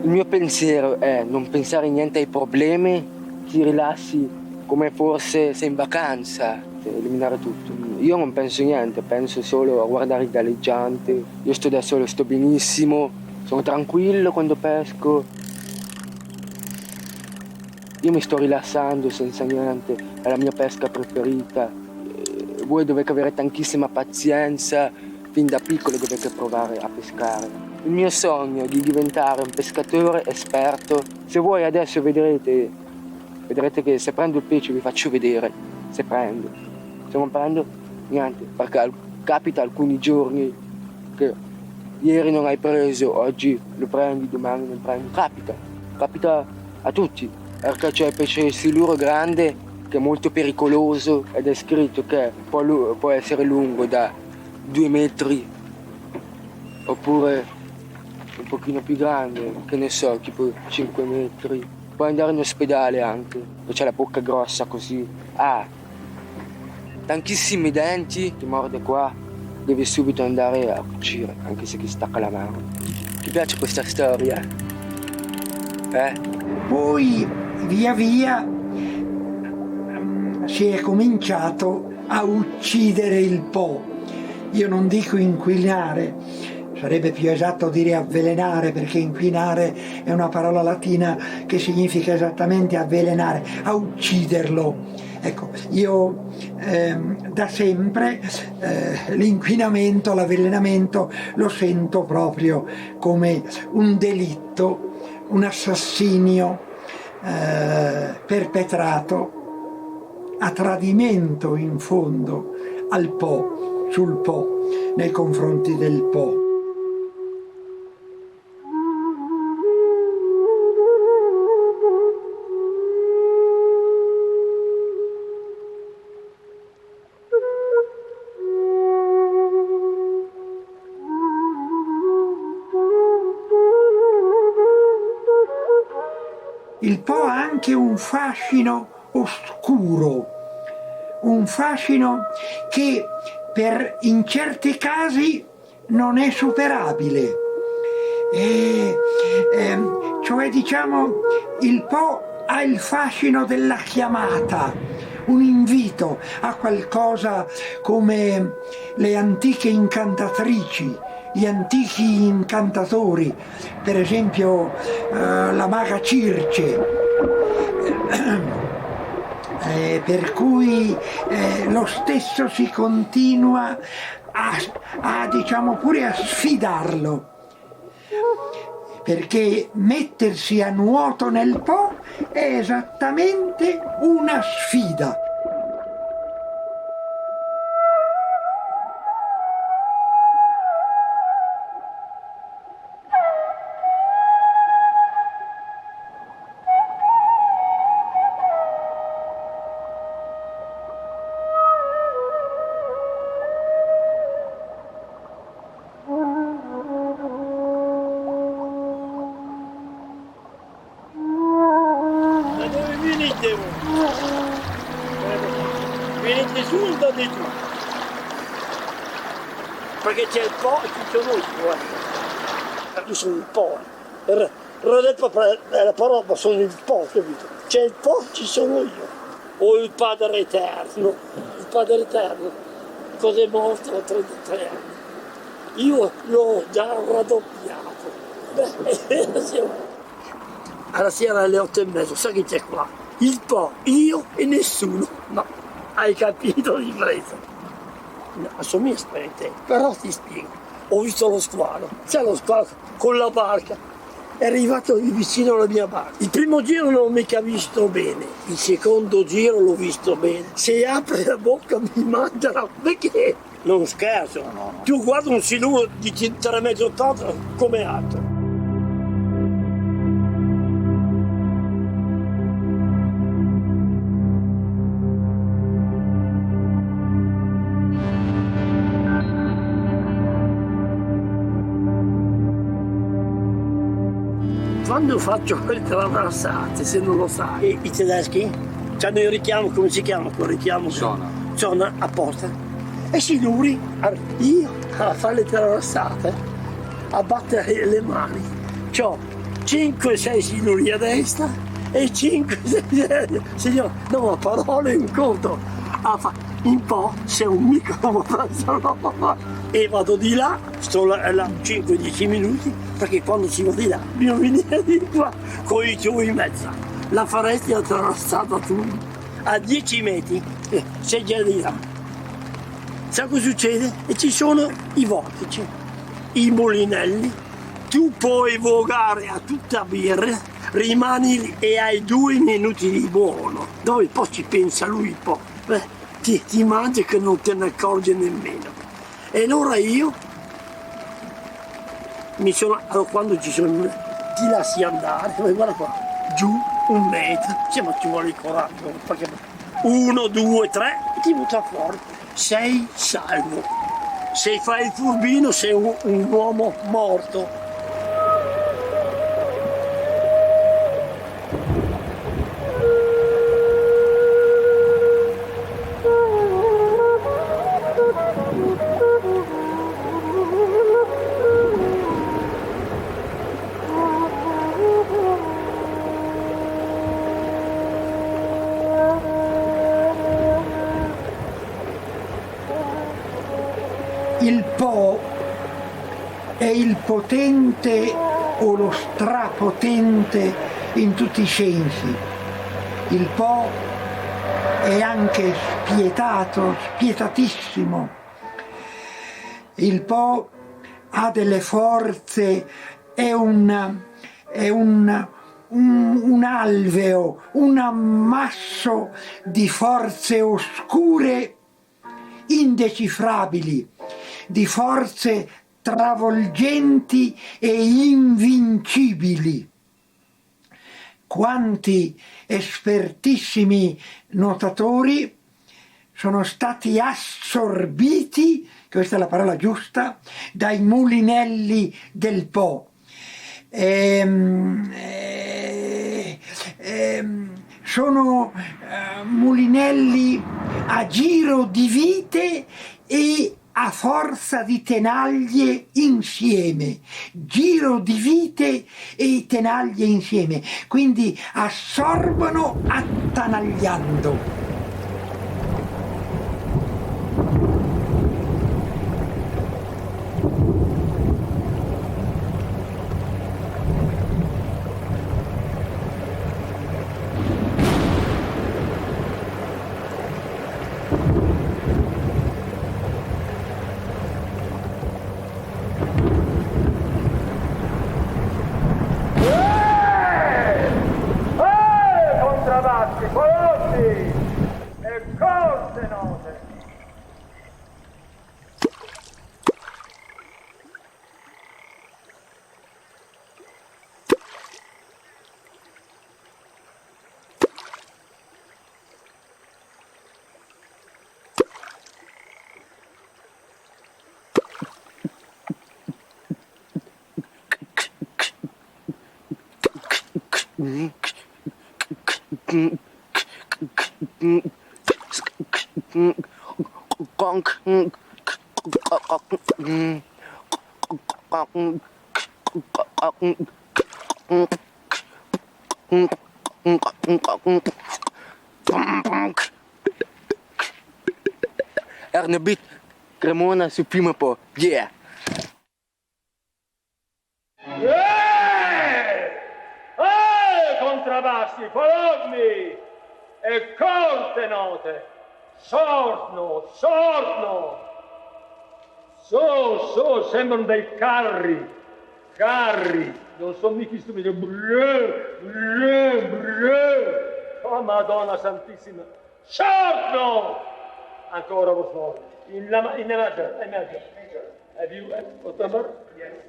Il mio pensiero è non pensare niente ai problemi, ti rilassi come forse sei in vacanza, eliminare tutto. Io non penso niente, penso solo a guardare il galleggiante. Io sto da solo, sto benissimo, sono tranquillo quando pesco. Io mi sto rilassando senza niente, è la mia pesca preferita. Voi dovete avere tantissima pazienza, fin da piccolo dovete provare a pescare. Il mio sogno è di diventare un pescatore esperto. Se voi adesso vedrete che se prendo il pesce vi faccio vedere, se prendo. Se non prendo, niente, perché capita alcuni giorni che ieri non hai preso, oggi lo prendi, domani non prendi. Capita a tutti, perché c'è il pesce siluro grande che è molto pericoloso ed è scritto che può essere lungo da 2 metri oppure un pochino più grande, che ne so, tipo 5 metri. Puoi andare in ospedale anche, c'è la bocca grossa così. Tantissimi denti, ti morde qua, devi subito andare a cucire, anche se ti stacca la mano. Ti piace questa storia? Poi via via si è cominciato a uccidere il Po. Io non dico inquinare, sarebbe più esatto dire avvelenare, perché inquinare è una parola latina che significa esattamente avvelenare, a ucciderlo. Ecco, io da sempre l'inquinamento, l'avvelenamento lo sento proprio come un delitto, un assassinio perpetrato a tradimento, in fondo, al Po, sul Po, nei confronti del Po. Il Po ha anche un fascino oscuro, un fascino che in certi casi non è superabile. Cioè, diciamo, il Po ha il fascino della chiamata, un invito a qualcosa come le antiche incantatrici, gli antichi incantatori, per esempio la maga Circe, per cui lo stesso si continua diciamo pure a sfidarlo, perché mettersi a nuoto nel Po è esattamente una sfida. Venite su da di giù, perché c'è il Po e ci sono io. Io sono il Po. La parola sono il Po, capito? C'è il Po, ci sono io. O il Padre Eterno. Il Padre Eterno, cosa è morto a 33 anni. Io l'ho già raddoppiato. Alla sera alle 8:30, sai chi c'è qua? Il Po, io e nessuno. No, hai capito di presa? No, sono mie esperienze, però ti spiego. Ho visto lo squalo, c'è lo squalo con la barca, è arrivato vicino alla mia barca. Il primo giro non l'ho mica visto bene, il secondo giro l'ho visto bene. Se apre la bocca mi mangiano, perché? Non scherzo, tu guarda un siluro di 3,80 m come altro. Quando faccio le traversate, se non lo sai, i tedeschi hanno il richiamo, come si chiama quel richiamo? Zona apposta. E siluri, io a fare le traversate, a battere le mani. C'ho 5-6 siluri a destra e 5-6, signor, no, ma parole in conto. Un po' c'è un microfono e vado di là, sto là 5-10 minuti, perché quando si va di là bisogna venire di qua con i tuoi in mezzo. La faresti attraversata tu a 10 metri, sei già di là. Sai cosa succede? E ci sono i vortici, i mulinelli, tu puoi vogare a tutta birra, rimani lì e hai 2 minuti di buono, dove poi ci pensa lui un po'. Ti mangi che non te ne accorgi nemmeno. E allora io allora quando ci sono, ti lasci andare, guarda qua, giù 1 metro, ma ci vuole il coraggio, perché 1, 2, 3 e ti butta fuori, sei salvo. Se fai il furbino sei un uomo morto. Il Po è il potente o lo strapotente in tutti i sensi. Il Po è anche spietato, spietatissimo. Il Po ha delle forze, è un alveo, un ammasso di forze oscure indecifrabili, di forze travolgenti e invincibili. Quanti espertissimi nuotatori sono stati assorbiti, questa è la parola giusta, dai mulinelli del Po. Sono mulinelli a giro di vite e a forza di tenaglie insieme, giro di vite e tenaglie insieme, quindi assorbono attanagliando. Ernebit Cremona su prima po', yeah! Contrabbassi, follow e corte note, sorno, sembrano dei carri, non sono mica stupidi, oh Madonna Santissima, sorno, ancora per favore, in major, have you, what number? Yes.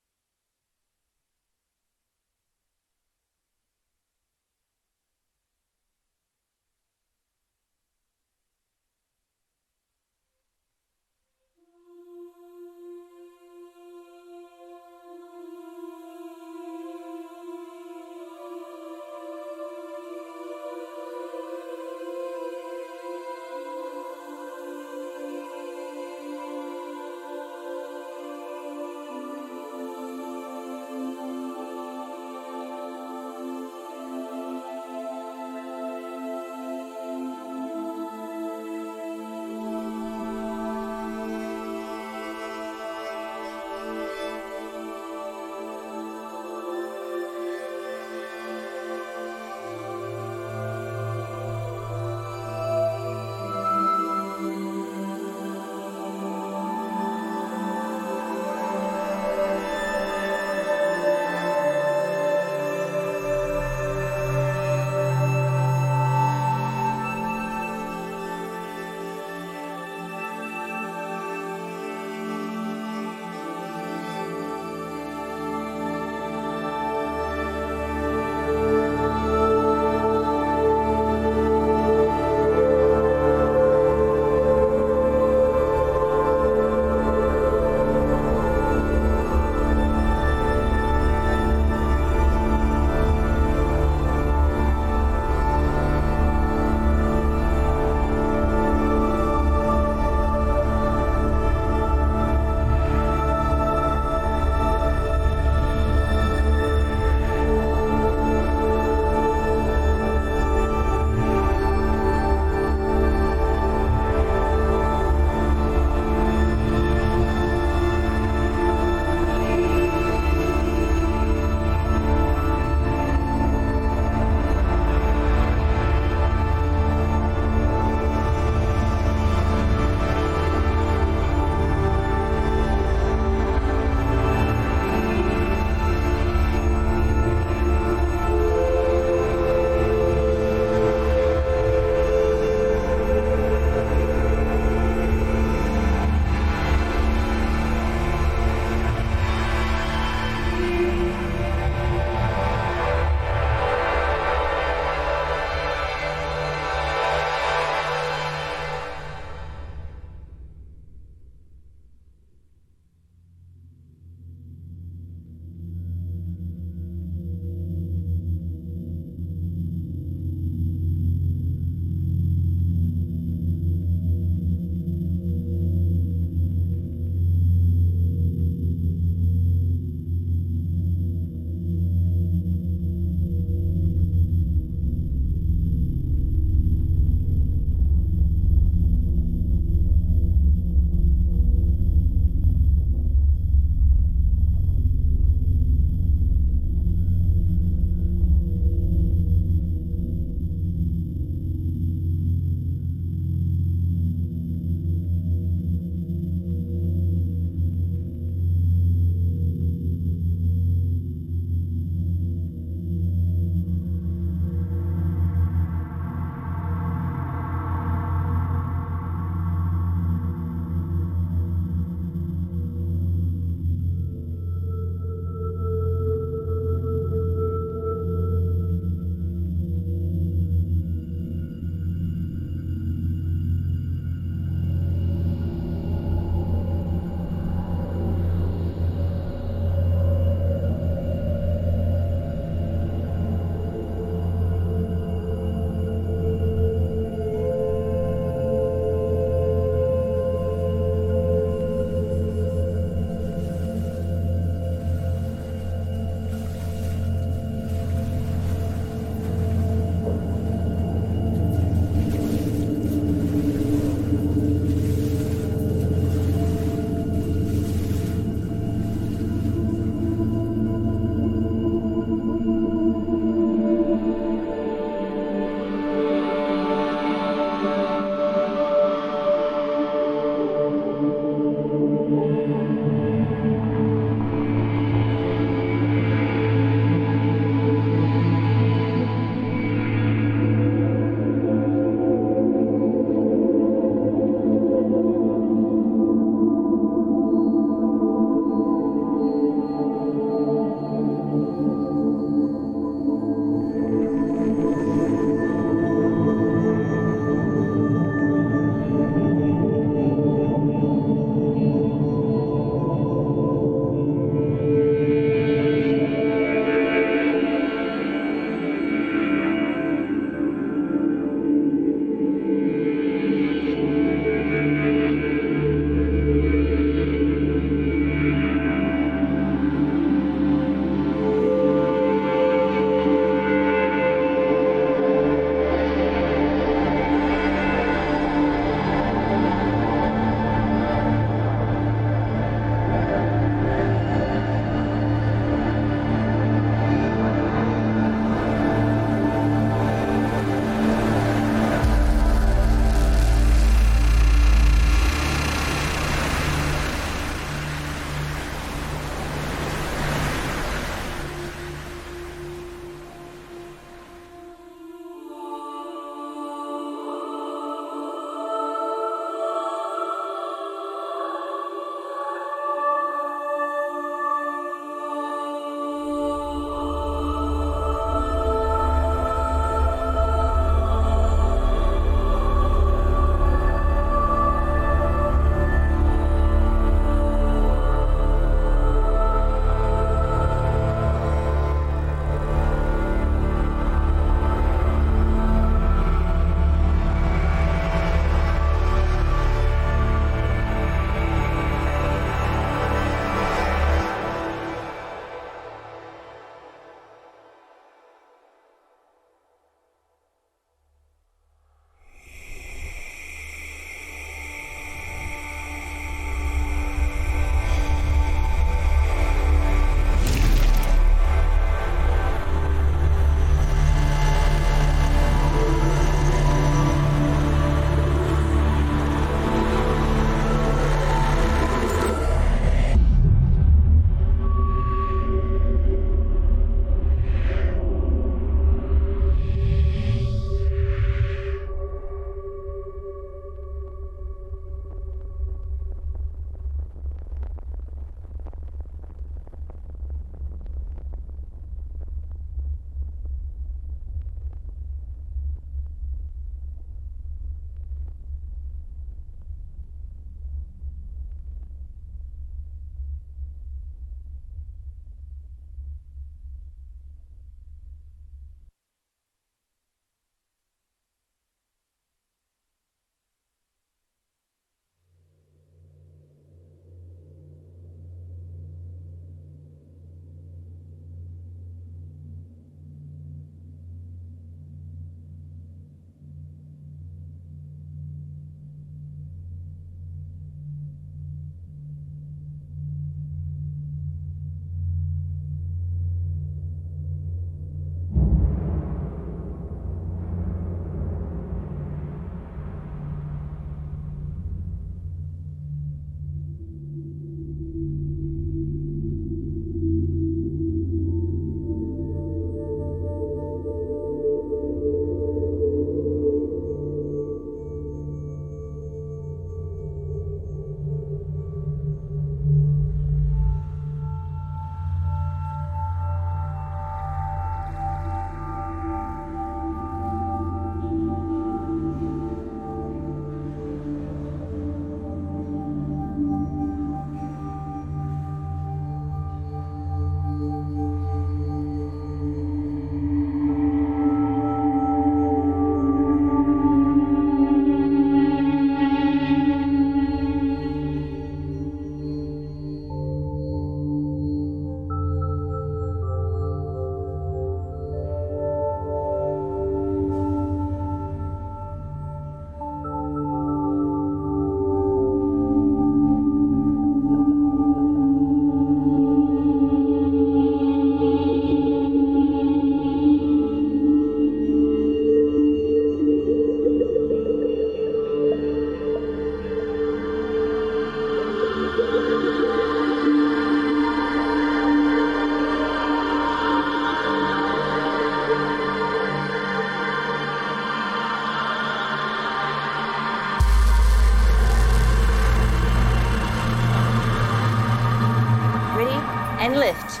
And lift.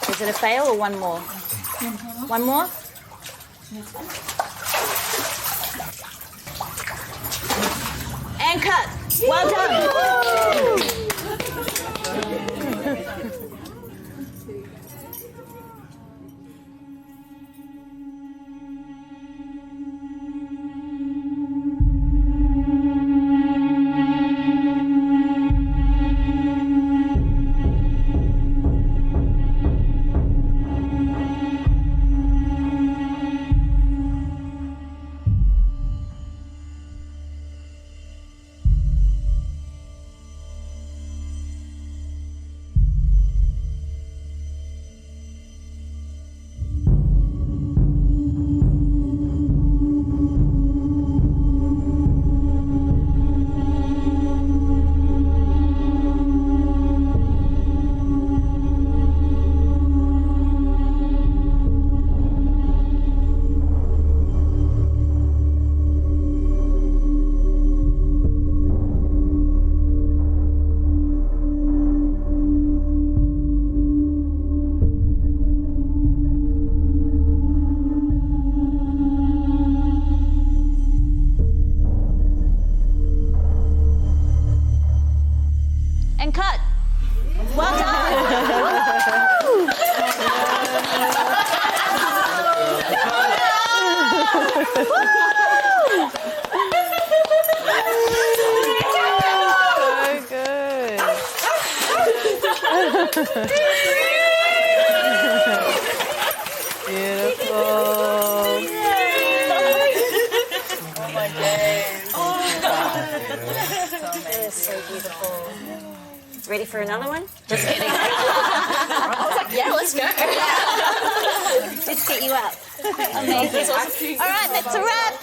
Is it a fail or one more? One more? And cut. Well done. And cut. Well Ready for another one? Just kidding. I was like, yeah, let's go. Let's get you up. Amazing. Awesome. All right, that's a wrap.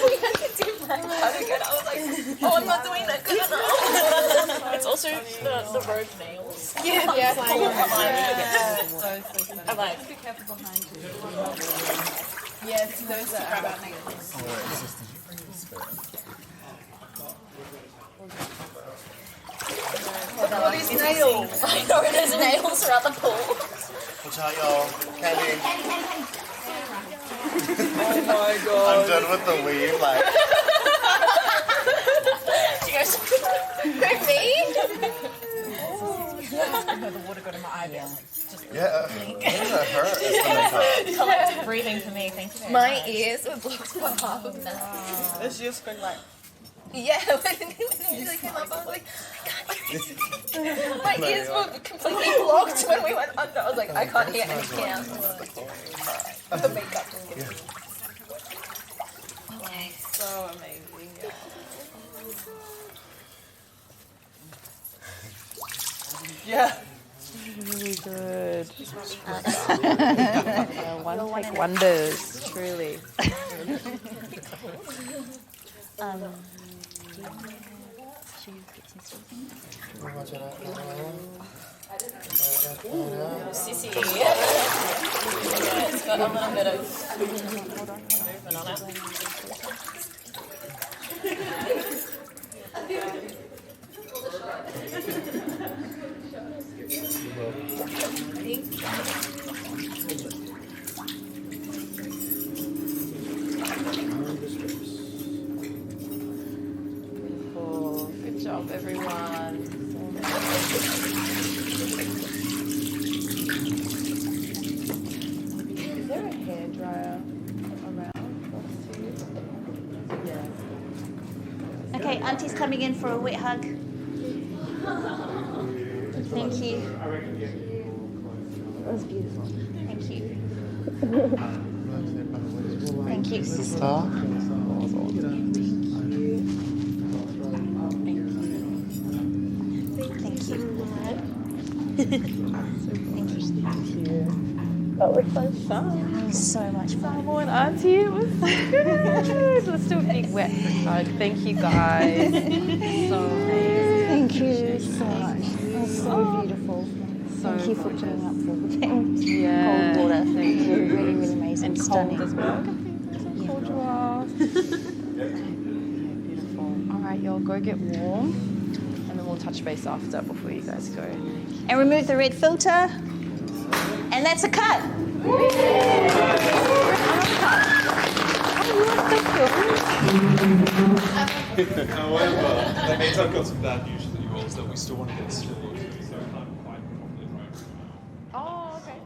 We had to do my again. I was like, oh, I'm not doing that good enough. It's also the rope nails. Yeah. I'm like, be careful behind you. Yes, those are grab nails. All these nails. I know there's nails throughout the pool. Watch out, y'all. Kaylene. Oh my god. I'm done with the weave, like. She goes, who, me? The water got in my eye now. Yeah, it hurt. It's gonna Collective breathing for me, thank you very My much. ears were blocked for half of that. It's just going like... Yeah, when he came up, I was like, I can't hear. My ears were completely blocked when we went under. I was like, I can't hear anything else. The makeup was giving me. Okay. So amazing. Yeah. Really good. One take wonders, truly. Sissy. Yeah, it's got a little bit of movement on it. Beautiful. Good job, everyone. Is there a hairdryer around? Yeah. Okay, Auntie's coming in for a wet hug. Thank you. That was beautiful. Thank you. Thank you. Sister. That was so fun. So much fun. Oh, and Auntie, it was so good. Let's do a big wet hug. Thank you, guys. So amazing. Thank you so much. It was so beautiful. Thank you for putting up for everything. Yeah. Cold water. Thank you. Really, really amazing. And stunning. cold as well. Look how cold you are. Beautiful. All right. right, y'all go get warm, and then we'll touch base after before you guys go. And remove the red filter. And that's a cut. However, that means I've got some bad news for you all, is that we still want to get stored. So we can't quite properly right now. Oh, okay.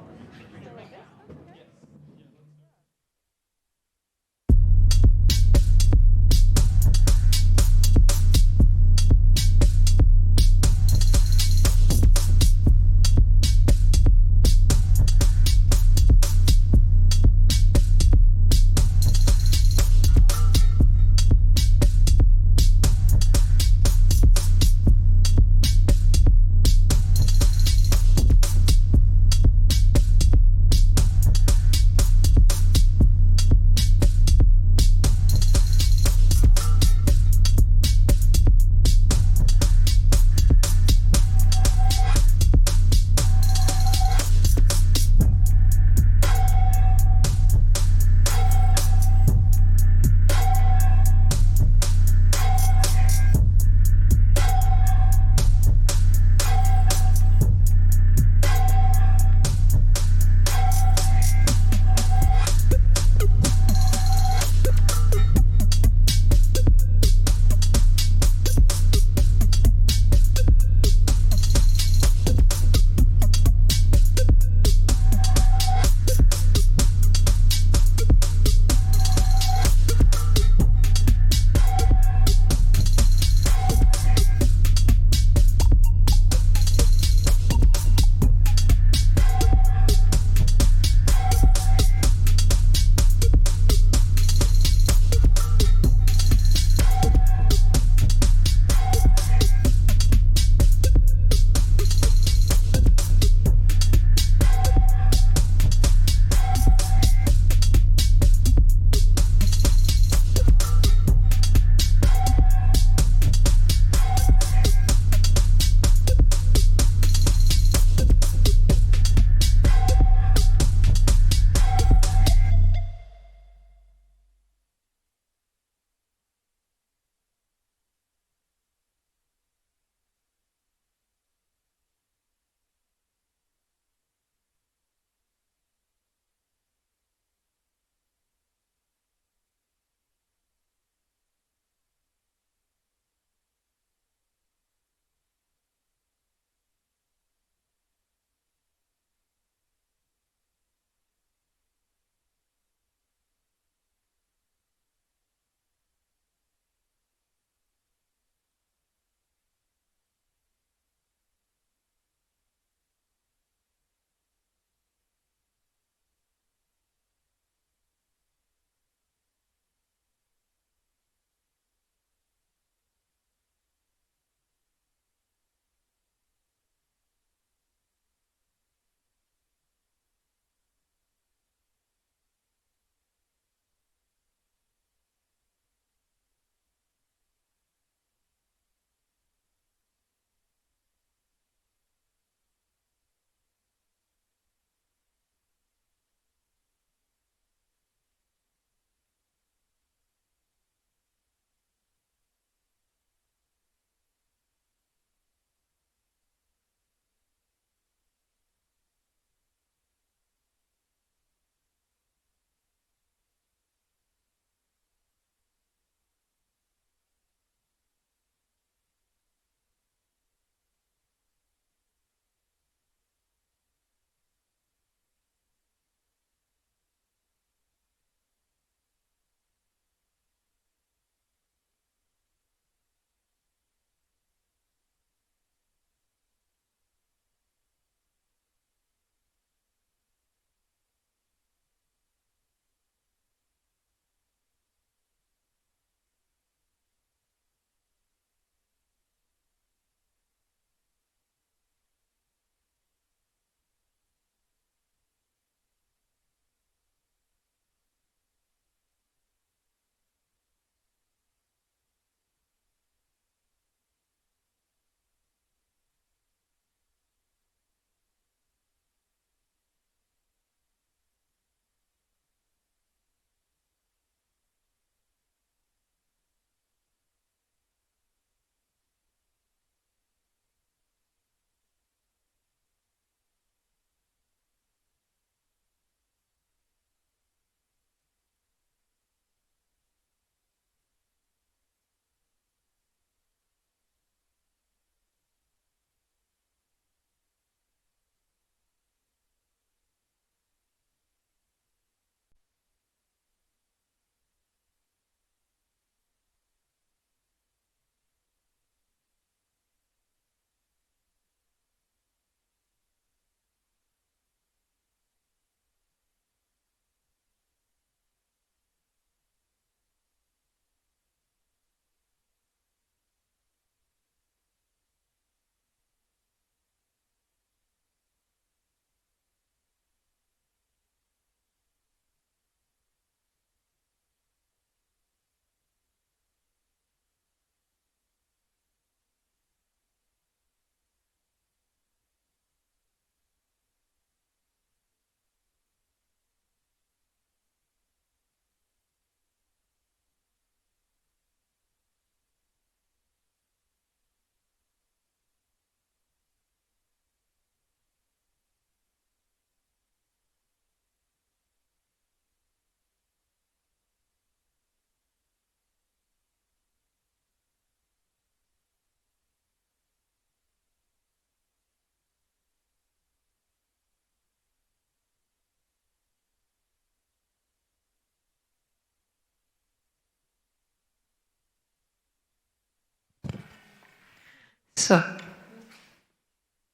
So,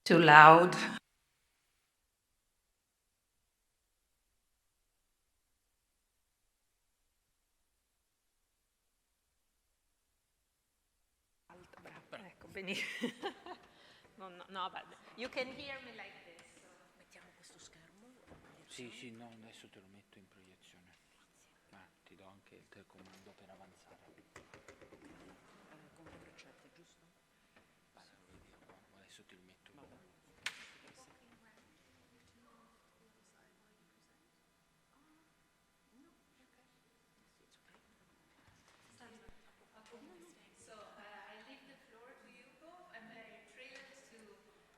too loud. Ecco, benissimo. No, vabbè. You can hear me like this. Mettiamo questo schermo? Sì, no, adesso te lo metto in proiezione. Ma ti do anche il telecomando per avanzare. Con le ricette, giusto? Adesso ti lo metto. So I leave the floor to you both. I'm very thrilled to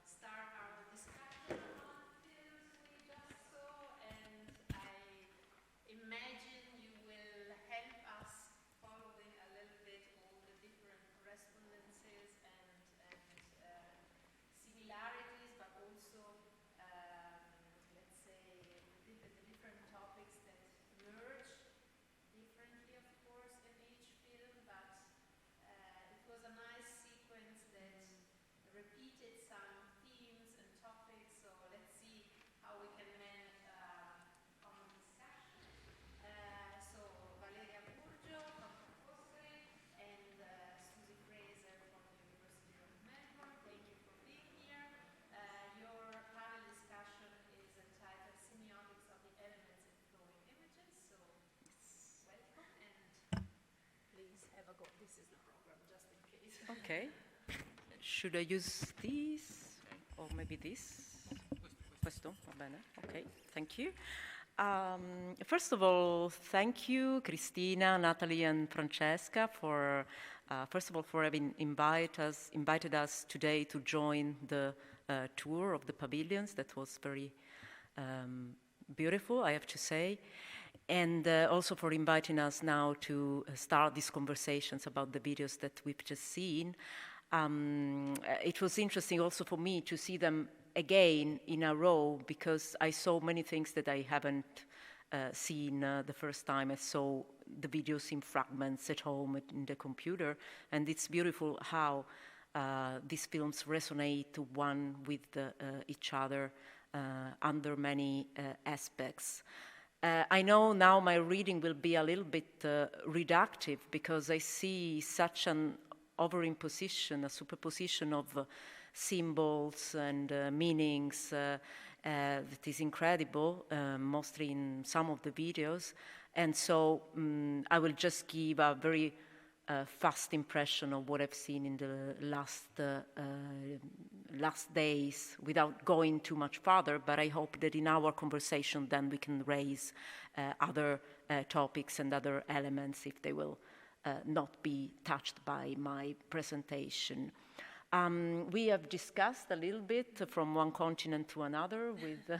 start our discussion on films we just saw, and I imagine you will help us following a little bit all the different correspondences and similarities, but also let's say the different topics that merge differently, of course, in each film, but it was a nice sequence that repeated some themes and topics, so let's see how we can manage common discussion. So Valeria Burgio from Foscari and Susie Fraser from the University of Melbourne, thank you for being here. Your panel discussion is entitled Semiotics of the Elements in Flowing Images, so welcome and please have a go. This is the program, just in case. Okay. Should I use this or maybe this? Questo, va bene. Okay, thank you. First of all, thank you, Cristina, Natalie, and Francesca, for first of all for having invited us today to join the tour of the pavilions. That was very beautiful, I have to say. And also for inviting us now to start these conversations about the videos that we've just seen. It was interesting also for me to see them again in a row, because I saw many things that I haven't seen the first time I saw the videos in fragments at home in the computer. And it's beautiful how these films resonate one with each other under many aspects. I know now my reading will be a little bit reductive, because I see such an overimposition, a superposition of symbols and meanings that is incredible, mostly in some of the videos. And so I will just give a very fast impression of what I've seen in the last days, without going too much further, but I hope that in our conversation then we can raise other topics and other elements if they will not be touched by my presentation. We have discussed a little bit from one continent to another with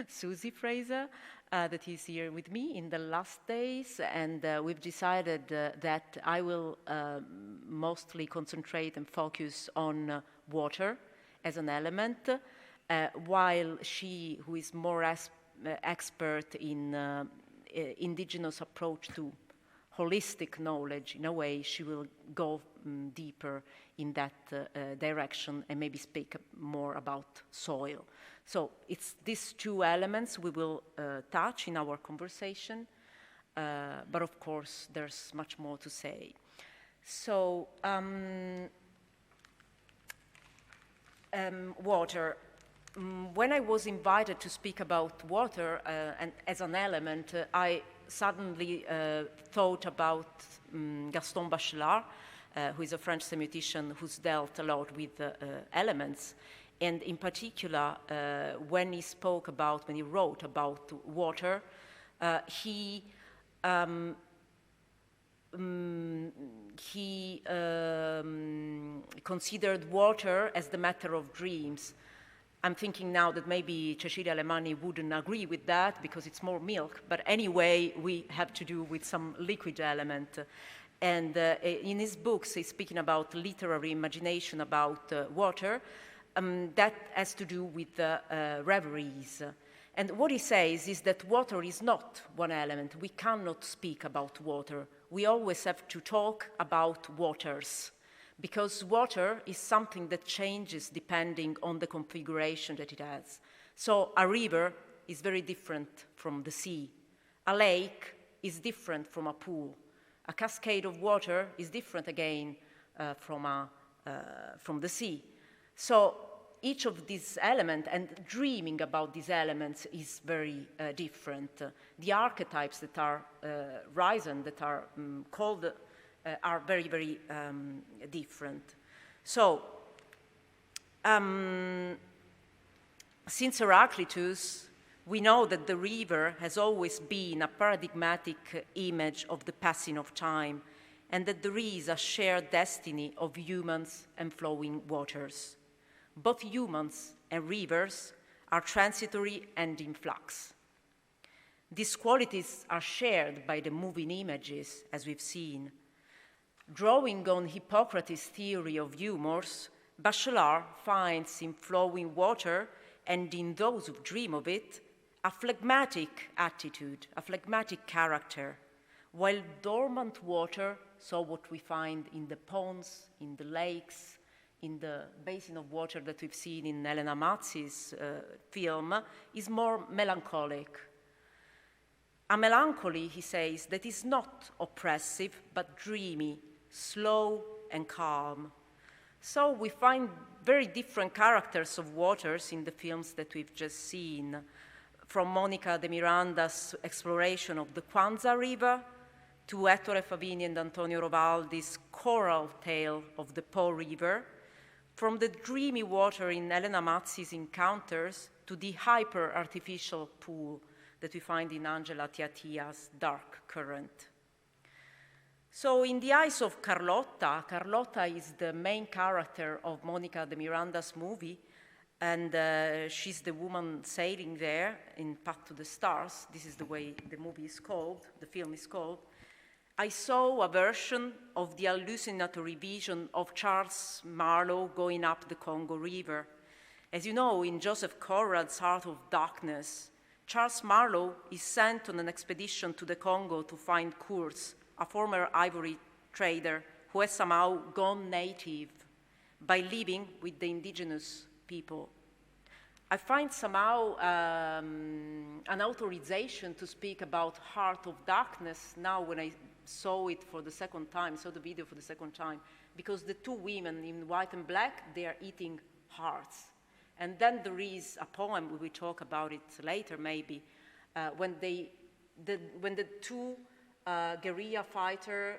Susie Fraser, that is here with me in the last days, and we've decided that I will mostly concentrate and focus on water as an element, while she, who is more expert in indigenous approach to holistic knowledge, in a way, she will go deeper in that direction and maybe speak more about soil. So it's these two elements we will touch in our conversation, but of course there's much more to say. So water. When I was invited to speak about water and as an element, I suddenly thought about Gaston Bachelard, who is a French semiotician who's dealt a lot with elements. And in particular, when he wrote about water, he considered water as the matter of dreams. I'm thinking now that maybe Cecilia Alemani wouldn't agree with that because it's more milk, but anyway, we have to do with some liquid element. And in his books, he's speaking about literary imagination about water. That has to do with reveries. And what he says is that water is not one element. We cannot speak about water. We always have to talk about waters. because water is something that changes depending on the configuration that it has. So a river is very different from the sea. A lake is different from a pool. A cascade of water is different again from the sea. So each of these elements, and dreaming about these elements, is very different. The archetypes that are risen, that are called, are very, very different. So, since Heraclitus, we know that the river has always been a paradigmatic image of the passing of time, and that there is a shared destiny of humans and flowing waters. Both humans and rivers are transitory and in flux. These qualities are shared by the moving images, as we've seen. Drawing on Hippocrates' theory of humors, Bachelard finds in flowing water and in those who dream of it a phlegmatic attitude, a phlegmatic character, while dormant water, so what we find in the ponds, in the lakes, in the basin of water that we've seen in Elena Mazzi's film, is more melancholic. A melancholy, he says, that is not oppressive, but dreamy, slow and calm. So we find very different characters of waters in the films that we've just seen, from Mónica de Miranda's exploration of the Quanza River to Ettore Favini and Antonio Rovaldi's choral tale of the Po River, from the dreamy water in Elena Mazzi's Encounters to the hyper-artificial pool that we find in Angela Tiatia's Dark Current. So in the eyes of Carlotta, Carlotta is the main character of Mónica de Miranda's movie, and she's the woman sailing there in Path to the Stars. This is the way the movie is called, the film is called. I saw a version of the hallucinatory vision of Charles Marlowe going up the Congo River. As you know, in Joseph Conrad's Heart of Darkness, Charles Marlowe is sent on an expedition to the Congo to find Kurz, a former ivory trader who has somehow gone native by living with the indigenous people. I find somehow an authorization to speak about Heart of Darkness now when I saw it for the second time, saw the video for the second time, because the two women in white and black, they are eating hearts. And then there is a poem, we will talk about it later maybe, when the two guerrilla fighters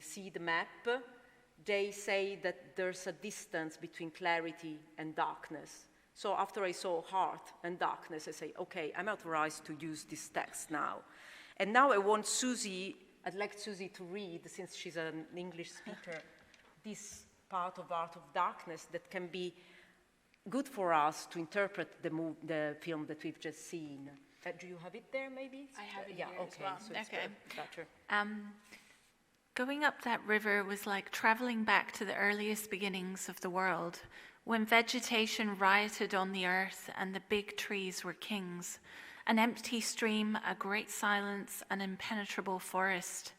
see the map, they say that there's a distance between clarity and darkness. So after I saw heart and darkness, I say, okay, I'm authorized to use this text now. And now I want Susie, I'd like Susie to read, since she's an English speaker, this part of Art of Darkness that can be good for us to interpret the film that we've just seen. Do you have it there, maybe? I have it here as well. So it's better. Going up that river was like traveling back to the earliest beginnings of the world, when vegetation rioted on the earth and the big trees were kings. An empty stream, a great silence, an impenetrable forest.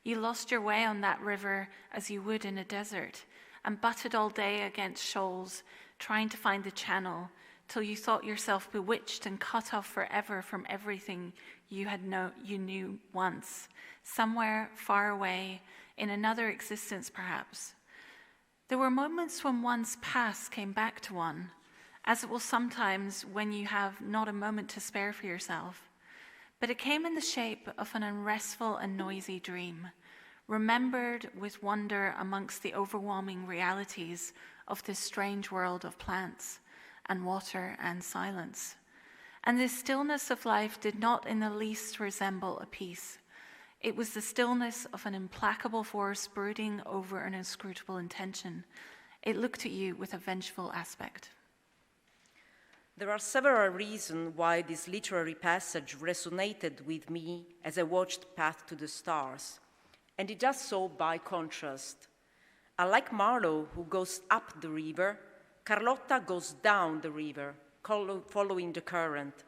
You lost your way on that river as you would in a desert, and butted all day against shoals, trying to find the channel, till you thought yourself bewitched and cut off forever from everything you knew once, somewhere far away, in another existence perhaps. There were moments when one's past came back to one, as it will sometimes when you have not a moment to spare for yourself. But it came in the shape of an unrestful and noisy dream, remembered with wonder amongst the overwhelming realities of this strange world of plants and water and silence. And this stillness of life did not in the least resemble a peace. It was the stillness of an implacable force brooding over an inscrutable intention. It looked at you with a vengeful aspect. There are several reasons why this literary passage resonated with me as I watched Path to the Stars, and it does so by contrast. Unlike Marlowe, who goes up the river, Carlotta goes down the river, following the current.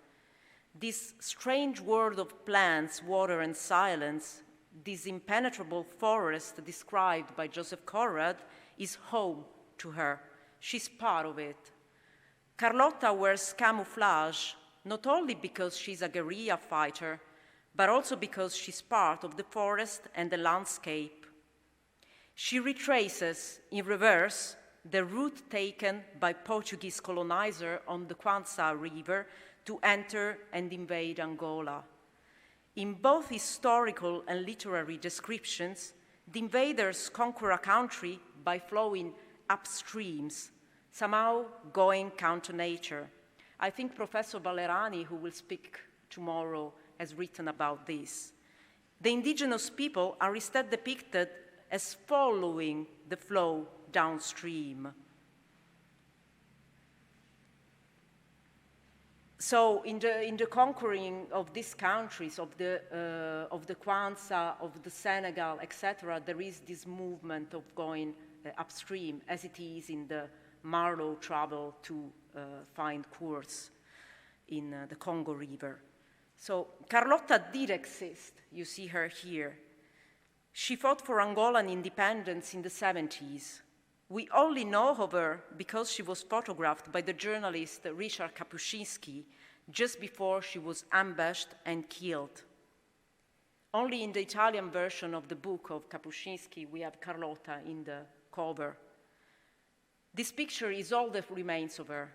This strange world of plants, water, and silence this impenetrable forest described by Joseph Conrad is home to her. She's part of it. Carlotta wears camouflage, not only because she's a guerrilla fighter, but also because she's part of the forest and the landscape. She retraces, in reverse, the route taken by Portuguese colonizer on the Kwanza River to enter and invade Angola. In both historical and literary descriptions, the invaders conquer a country by flowing upstreams, somehow going counter nature. I think Professor Ballerani, who will speak tomorrow, has written about this. The indigenous people are instead depicted as following the flow downstream. So in the conquering of these countries, of the Kwanza, of the Senegal, etc., there is this movement of going upstream, as it is in the Marlowe travel to find course in the Congo River. So Carlotta did exist. You see her here. She fought for Angolan independence in the 70s. We only know of her because she was photographed by the journalist Richard Kapuscinski just before she was ambushed and killed. Only in the Italian version of the book of Kapuscinski we have Carlotta in the cover. This picture is all that remains of her.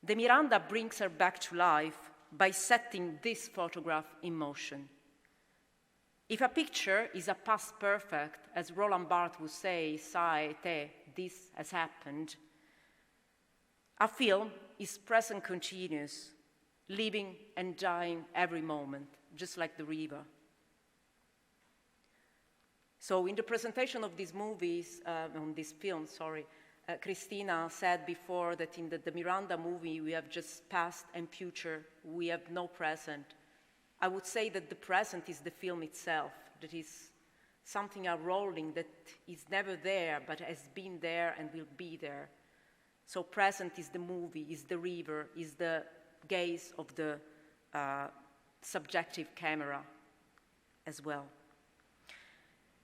The Miranda brings her back to life by setting this photograph in motion. If a picture is a past perfect, as Roland Barthes would say, ça a été, this has happened, a film is present continuous, living and dying every moment, just like the river. So in the presentation of these movies, on this film, Cristina said before that in the Miranda movie we have just past and future, we have no present. I would say that the present is the film itself, that is something unrolling that is never there, but has been there and will be there. So present is the movie, is the river, is the gaze of the subjective camera as well.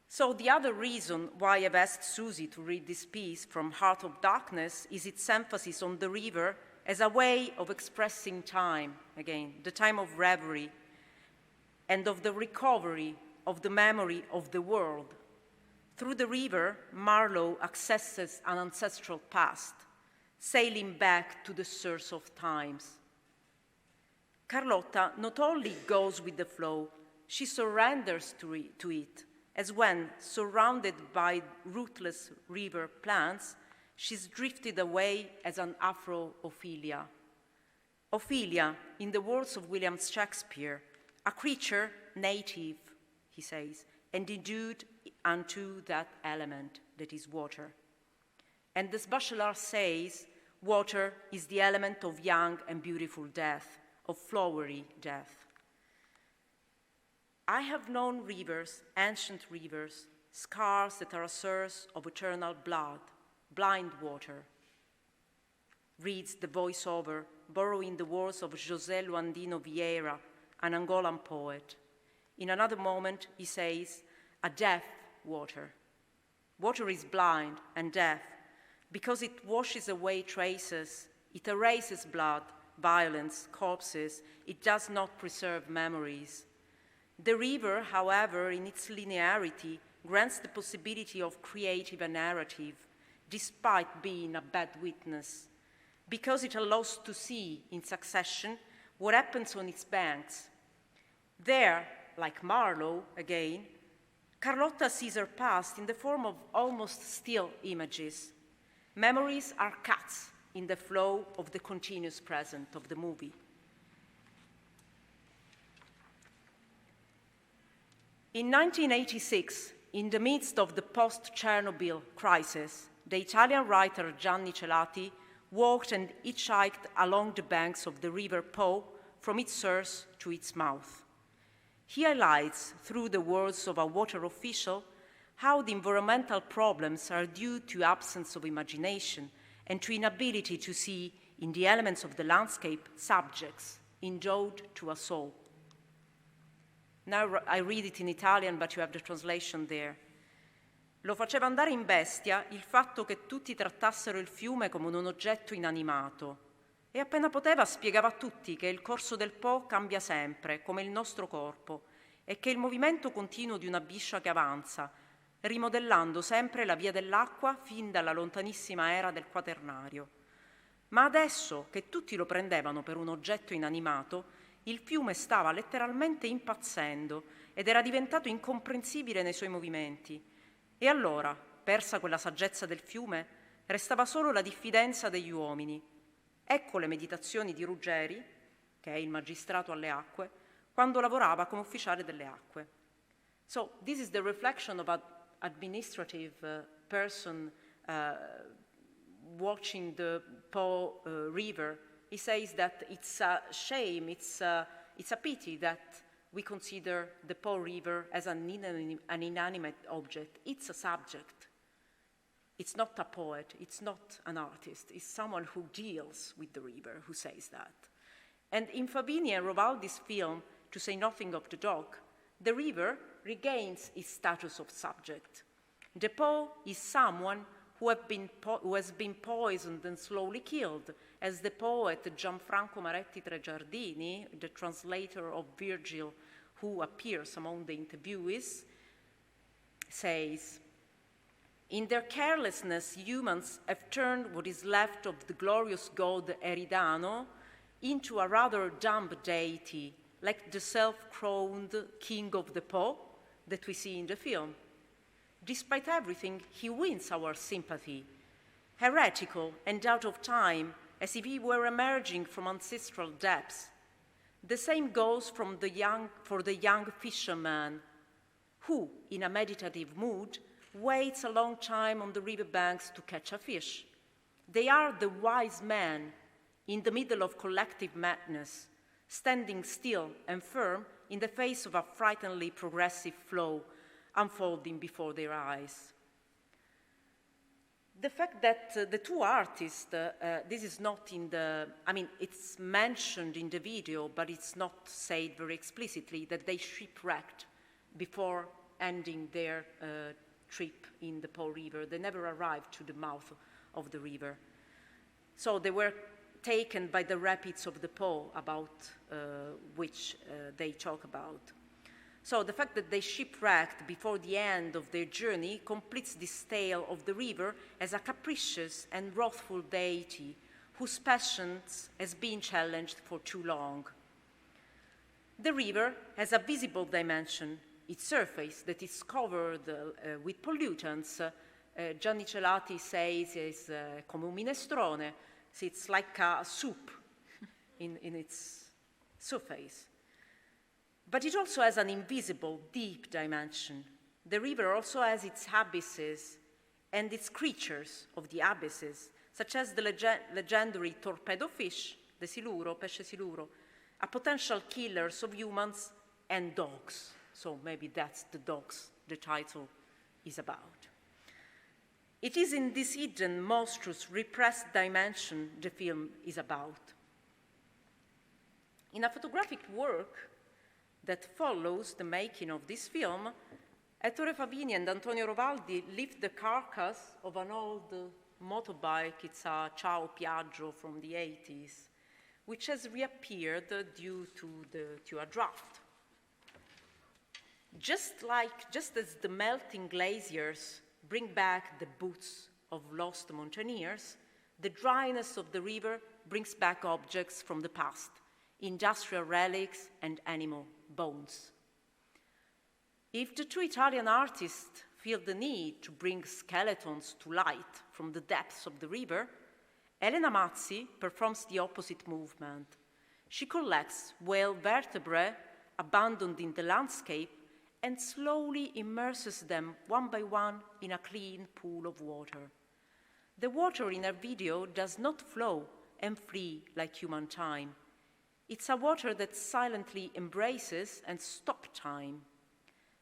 So the other reason why I've asked Susie to read this piece from Heart of Darkness is its emphasis on the river as a way of expressing time, again, the time of reverie, and of the recovery of the memory of the world. Through the river, Marlowe accesses an ancestral past, sailing back to the source of times. Carlotta not only goes with the flow, she surrenders to it, as when, surrounded by ruthless river plants, she's drifted away as an Afro-Ophelia. Ophelia, in the words of William Shakespeare, a creature native, he says, and endued unto that element that is water. And as Bachelard says, water is the element of young and beautiful death, of flowery death. I have known rivers, ancient rivers, scars that are a source of eternal blood, blind water. Reads the voiceover, borrowing the words of José Luandino Vieira, an Angolan poet. In another moment, he says, a deaf water. Water is blind and deaf because it washes away traces, it erases blood, violence, corpses, it does not preserve memories. The river, however, in its linearity, grants the possibility of creating a narrative, despite being a bad witness, because it allows to see in succession what happens on its banks. There, like Marlowe, again, Carlotta sees her past in the form of almost still images. Memories are cuts in the flow of the continuous present of the movie. In 1986, in the midst of the post-Chernobyl crisis, the Italian writer Gianni Celati walked and hitchhiked along the banks of the River Po from its source to its mouth. He highlights, through the words of a water official, how the environmental problems are due to absence of imagination and to inability to see in the elements of the landscape subjects endowed to a soul. Now I read it in Italian, but you have the translation there. Lo faceva andare in bestia il fatto che tutti trattassero il fiume come un oggetto inanimato. E appena poteva spiegava a tutti che il corso del Po cambia sempre, come il nostro corpo, e che il movimento continuo di una biscia che avanza, rimodellando sempre la via dell'acqua fin dalla lontanissima era del Quaternario. Ma adesso che tutti lo prendevano per un oggetto inanimato, il fiume stava letteralmente impazzendo ed era diventato incomprensibile nei suoi movimenti. E allora, persa quella saggezza del fiume, restava solo la diffidenza degli uomini. Ecco le meditazioni di Ruggeri, che è il magistrato alle acque, quando lavorava come ufficiale delle acque. So, this is the reflection of an administrative person watching the Po River. He says that it's a shame, it's a pity that we consider the Po River as an inanimate object. It's a subject. It's not a poet, it's not an artist, it's someone who deals with the river who says that. And in Favini and Rovaldi's film, To Say Nothing of the Dog, the river regains its status of subject. The Po is someone who has been poisoned and slowly killed, as the poet Gianfranco Maretti Tregiardini, the translator of Virgil, who appears among the interviewees, says, "In their carelessness, humans have turned what is left of the glorious god Eridano into a rather dumb deity, like the self-crowned king of the Po that we see in the film. Despite everything, he wins our sympathy, heretical and out of time, as if he were emerging from ancestral depths. The same goes for the young fisherman, who, in a meditative mood, waits a long time on the riverbanks to catch a fish. They are the wise men in the middle of collective madness, standing still and firm in the face of a frighteningly progressive flow unfolding before their eyes." The fact that the two artists, this is not in the, I mean, it's mentioned in the video, but it's not said very explicitly, that they shipwrecked before ending their trip in the Po River. They never arrived to the mouth of the river. So they were taken by the rapids of the Po, about which they talk about. So the fact that they shipwrecked before the end of their journey completes this tale of the river as a capricious and wrathful deity whose patience has been challenged for too long. The river has a visible dimension, its surface that is covered with pollutants. Gianni Celati says it's come un minestrone, so it's like a soup in its surface. But it also has an invisible, deep dimension. The river also has its abysses and its creatures of the abysses, such as the legendary torpedo fish, the siluro, pesce siluro, a potential killers of humans and dogs. So maybe that's the dogs the title is about. It is in this hidden, monstrous, repressed dimension the film is about. In a photographic work that follows the making of this film, Ettore Favini and Antonio Rovaldi lift the carcass of an old motorbike, it's a Ciao Piaggio from the 80s, which has reappeared due to a draft. Just as the melting glaciers bring back the boots of lost mountaineers, the dryness of the river brings back objects from the past, industrial relics and animal bones. If the two Italian artists feel the need to bring skeletons to light from the depths of the river, Elena Mazzi performs the opposite movement. She collects whale vertebrae abandoned in the landscape and slowly immerses them one by one in a clean pool of water. The water in her video does not flow and flee like human time. It's a water that silently embraces and stops time.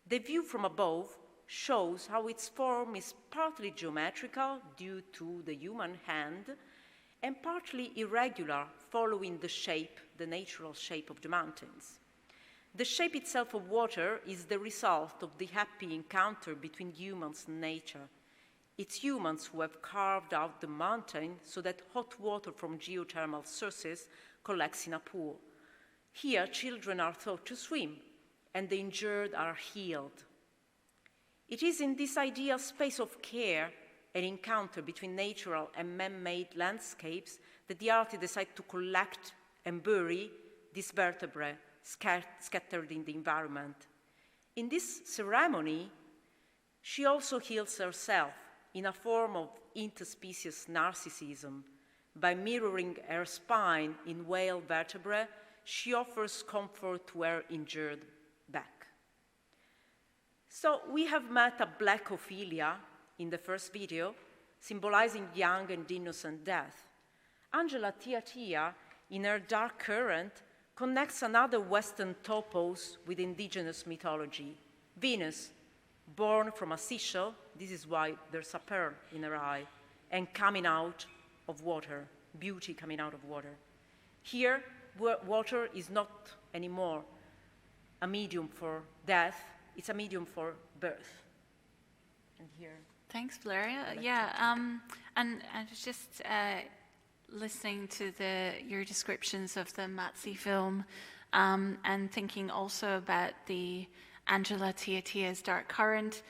The view from above shows how its form is partly geometrical due to the human hand and partly irregular following the natural shape of the mountains. The shape itself of water is the result of the happy encounter between humans and nature. It's humans who have carved out the mountain so that hot water from geothermal sources collects in a pool. Here, children are taught to swim, and the injured are healed. It is in this ideal space of care and encounter between natural and man-made landscapes that the artist decided to collect and bury these vertebrae scattered in the environment. In this ceremony, she also heals herself in a form of interspecies narcissism. By mirroring her spine in whale vertebrae, she offers comfort to her injured back. So we have met a black Ophelia in the first video, symbolizing young and innocent death. Angela Tiatia, in her dark current, connects another Western topos with indigenous mythology. Venus, born from a seashell, this is why there's a pearl in her eye, and coming out of water, beauty coming out of water. Here, water is not anymore a medium for death, it's a medium for birth. And here. Thanks, Valeria. Yeah, and I was just listening to your descriptions of the Mazzi film and thinking also about the Angela Tiatia's Dark Current,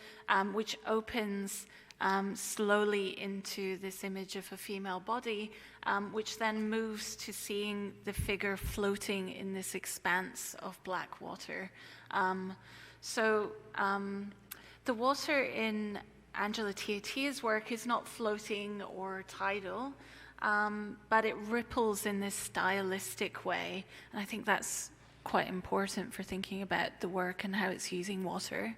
which opens slowly into this image of a female body, which then moves to seeing the figure floating in this expanse of black water. So the water in Angela Tiatia's work is not floating or tidal, but it ripples in this stylistic way, and I think that's quite important for thinking about the work and how it's using water.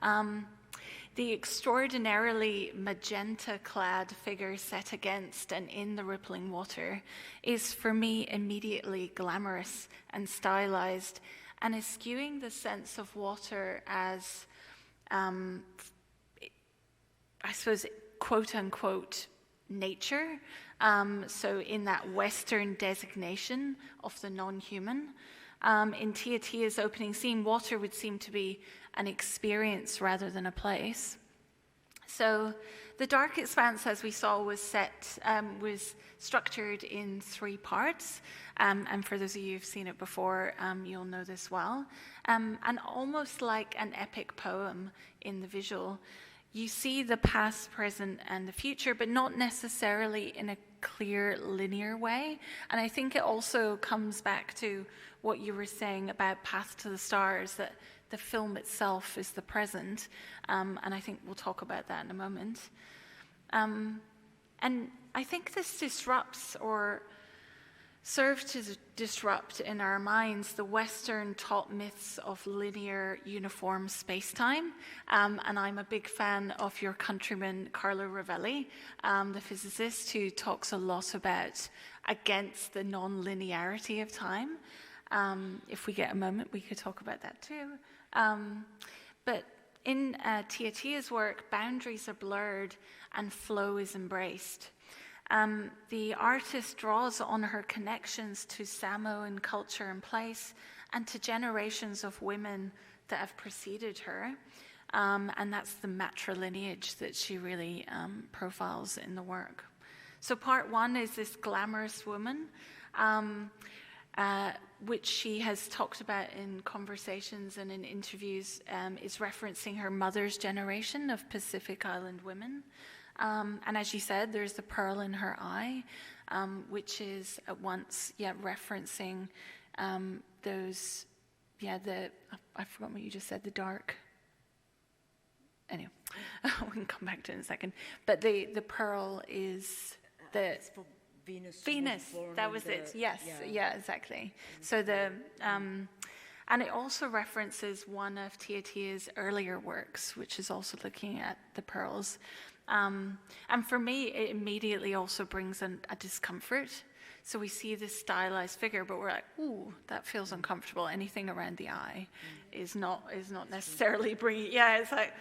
The extraordinarily magenta-clad figure set against and in the rippling water is, for me, immediately glamorous and stylized, and is skewing the sense of water as, I suppose, quote-unquote, nature. So in that Western designation of the non-human. In Tiatia's opening scene, water would seem to be an experience rather than a place. So the Dark Expanse, as we saw, was structured in 3 parts. And for those of you who've seen it before, you'll know this well. And almost like an epic poem in the visual, you see the past, present, and the future, but not necessarily in a clear, linear way. And I think it also comes back to what you were saying about Path to the Stars, that the film itself is the present, and I think we'll talk about that in a moment. And I think this disrupts or serves to disrupt in our minds the Western taught myths of linear, uniform space-time. And I'm a big fan of your countryman, Carlo Rovaldi, the physicist who talks a lot about against the non-linearity of time. If we get a moment, we could talk about that too. But in Tiatia's work, boundaries are blurred and flow is embraced. The artist draws on her connections to Samoan culture and place and to generations of women that have preceded her. And that's the matrilineage that she really profiles in the work. So part 1 is this glamorous woman, which she has talked about in conversations and in interviews, is referencing her mother's generation of Pacific Island women. And as you said, there's the pearl in her eye, which is at once, referencing those, I forgot what you just said, the dark. Anyway, we can come back to it in a second. But the pearl is the... It's for Venus, that was it. Yes, yeah, exactly. So and it also references one of Tiatia's earlier works, which is also looking at the pearls. And for me, it immediately also brings a discomfort. So we see this stylized figure, but we're like, ooh, that feels uncomfortable. Anything around the eye is not necessarily bringing. It's like,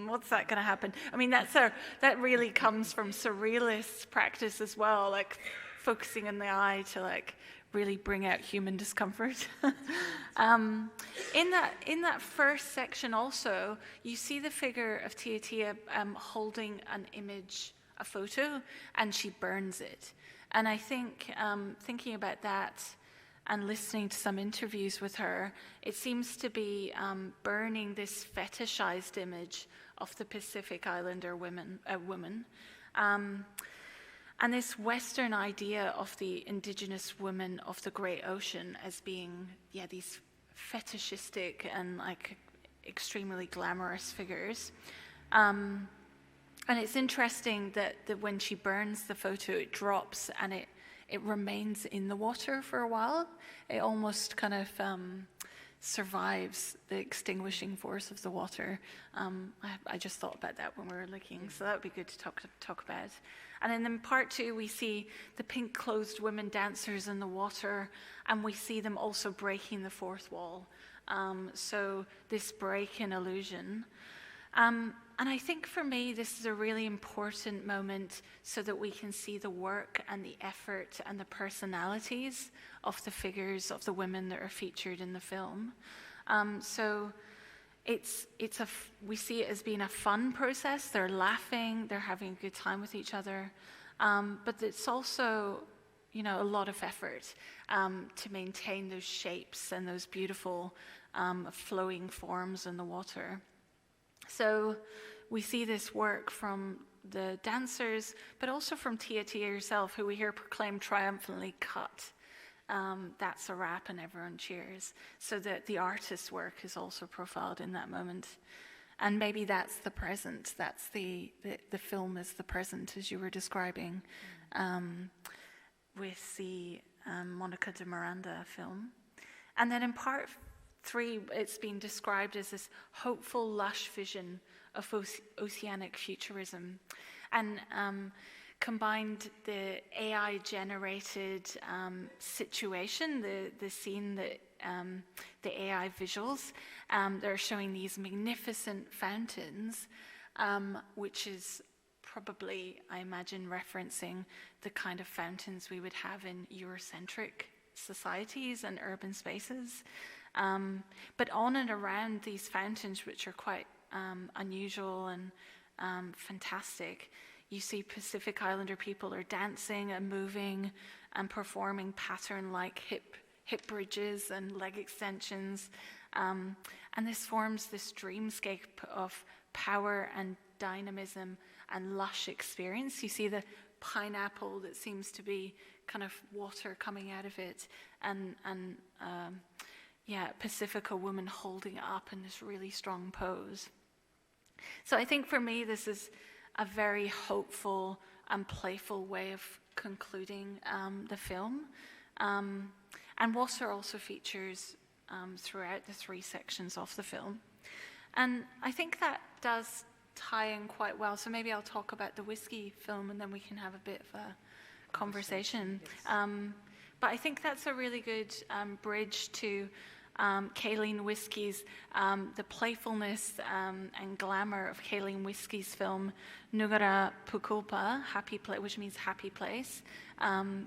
what's that going to happen? I mean, that really comes from surrealist practice as well, like focusing on the eye to like really bring out human discomfort. In that first section also, you see the figure of Tiatia holding an image, a photo, and she burns it. And I think, thinking about that and listening to some interviews with her, it seems to be burning this fetishized image of the Pacific Islander woman. And this Western idea of the indigenous women of the Great Ocean as being, these fetishistic and like extremely glamorous figures. And it's interesting that when she burns the photo, it drops and it remains in the water for a while. It almost kind of survives the extinguishing force of the water. I just thought about that when we were looking, so that would be good to talk about. And then in part 2, we see the pink-clothed women dancers in the water, and we see them also breaking the fourth wall. So this break in illusion. And I think for me, this is a really important moment so that we can see the work and the effort and the personalities of the figures of the women that are featured in the film. So we see it as being a fun process. They're laughing, they're having a good time with each other, but it's also, a lot of effort to maintain those shapes and those beautiful flowing forms in the water. So we see this work from the dancers, but also from Tiatia herself, who we hear proclaim triumphantly, "Cut." That's a wrap, and everyone cheers. So that the artist's work is also profiled in that moment. And maybe that's the present. That's the film is the present, as you were describing, with the Mónica de Miranda film. And then in part 3, it's been described as this hopeful, lush vision of oceanic futurism. And combined the AI-generated situation, the scene that the AI visuals, they're showing these magnificent fountains, which is probably, I imagine, referencing the kind of fountains we would have in Eurocentric societies and urban spaces. But on and around these fountains, which are quite unusual and fantastic, you see Pacific Islander people are dancing and moving and performing pattern-like hip bridges and leg extensions. And this forms this dreamscape of power and dynamism and lush experience. You see the pineapple that seems to be kind of water coming out of it, and Pacifica woman holding it up in this really strong pose. So I think for me, this is a very hopeful and playful way of concluding the film. And water also features throughout the 3 sections of the film. And I think that does tie in quite well. So maybe I'll talk about the whiskey film and then we can have a bit of a conversation. But I think that's a really good bridge to Kaylene Whiskey's, the playfulness and glamour of Kaylene Whiskey's film Ngura Pukulpa, which means happy place,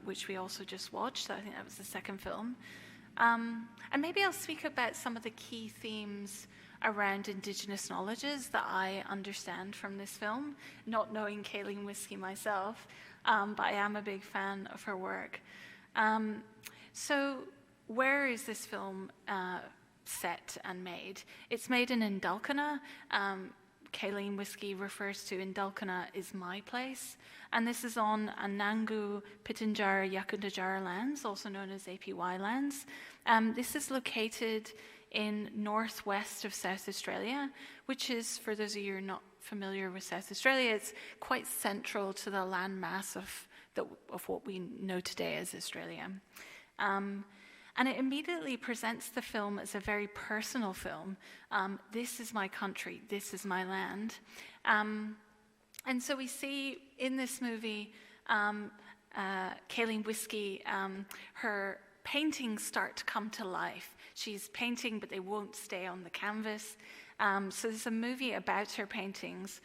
which we also just watched. So I think that was the second film. And maybe I'll speak about some of the key themes around Indigenous knowledges that I understand from this film, not knowing Kaylene Whiskey myself, but I am a big fan of her work. So where is this film set and made? It's made in Indulkana. Kaylene Whiskey refers to Indulkana is my place. And this is on Anangu Pitjantjatjara Yakundjatjara lands, also known as APY lands. This is located in northwest of South Australia, which is, for those of you who are not familiar with South Australia, it's quite central to the landmass of what we know today as Australia. And it immediately presents the film as a very personal film. This is my country, this is my land. And so we see in this movie, Kaylene Whiskey, her paintings start to come to life. She's painting, but they won't stay on the canvas. So there's a movie about her paintings.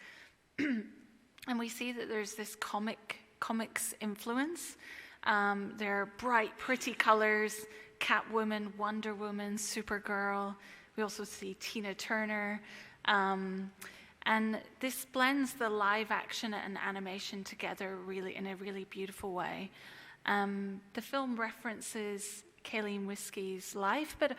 And we see that there's this comics influence. There are bright, pretty colors, Catwoman, Wonder Woman, Supergirl. We also see Tina Turner. And this blends the live action and animation together really in a really beautiful way. The film references Kaylene Whiskey's life, but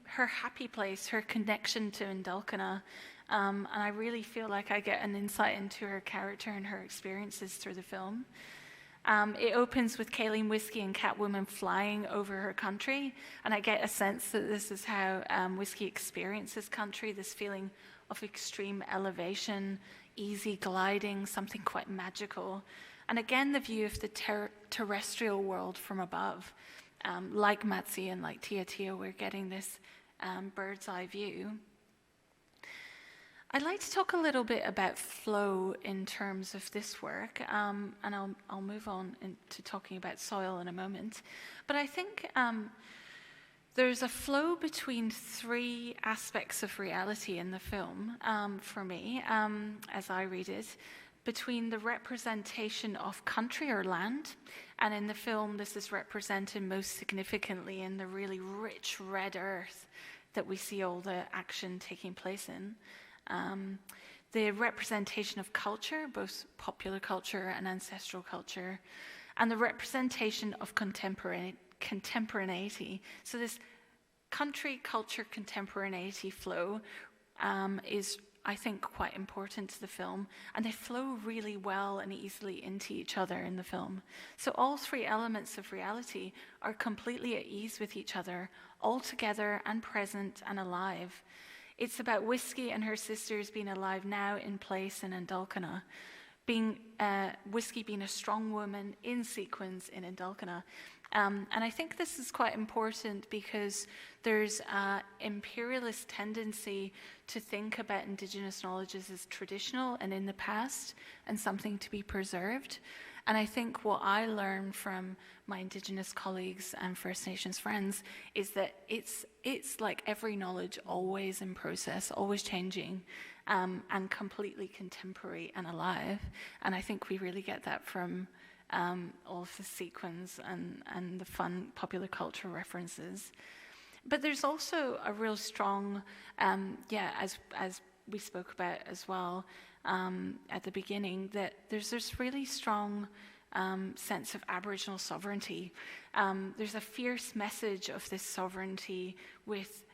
her happy place, her connection to Indulkana. And I really feel like I get an insight into her character and her experiences through the film. It opens with Kaylene Whiskey and Catwoman flying over her country, and I get a sense that this is how Whiskey experiences country, this feeling of extreme elevation, easy gliding, something quite magical. And again, the view of the terrestrial world from above. Like Mazzi and like Tiatia, we're getting this bird's eye view. I'd like to talk a little bit about flow in terms of this work, and I'll move on into talking about soil in a moment. But I think there's a flow between three aspects of reality in the film, for me, as I read it, between the representation of country or land, and in the film this is represented most significantly in the really rich red earth that we see all the action taking place in. The representation of culture, both popular culture and ancestral culture, and the representation of contemporaneity. So this country, culture, contemporaneity flow is, I think, quite important to the film, and they flow really well and easily into each other in the film. So all three elements of reality are completely at ease with each other, all together and present and alive. It's about Whiskey and her sisters being alive now, in place, and in Indulkana. Whiskey being a strong woman in sequence in Indulkana. And I think this is quite important because there's an imperialist tendency to think about Indigenous knowledges as traditional and in the past and something to be preserved. And I think what I learned from my Indigenous colleagues and First Nations friends is that it's like every knowledge, always in process, always changing, and completely contemporary and alive. And I think we really get that from all of the sequence and the fun popular culture references. But there's also a real strong, as we spoke about as well at the beginning, that there's this really strong sense of Aboriginal sovereignty. There's a fierce message of this sovereignty with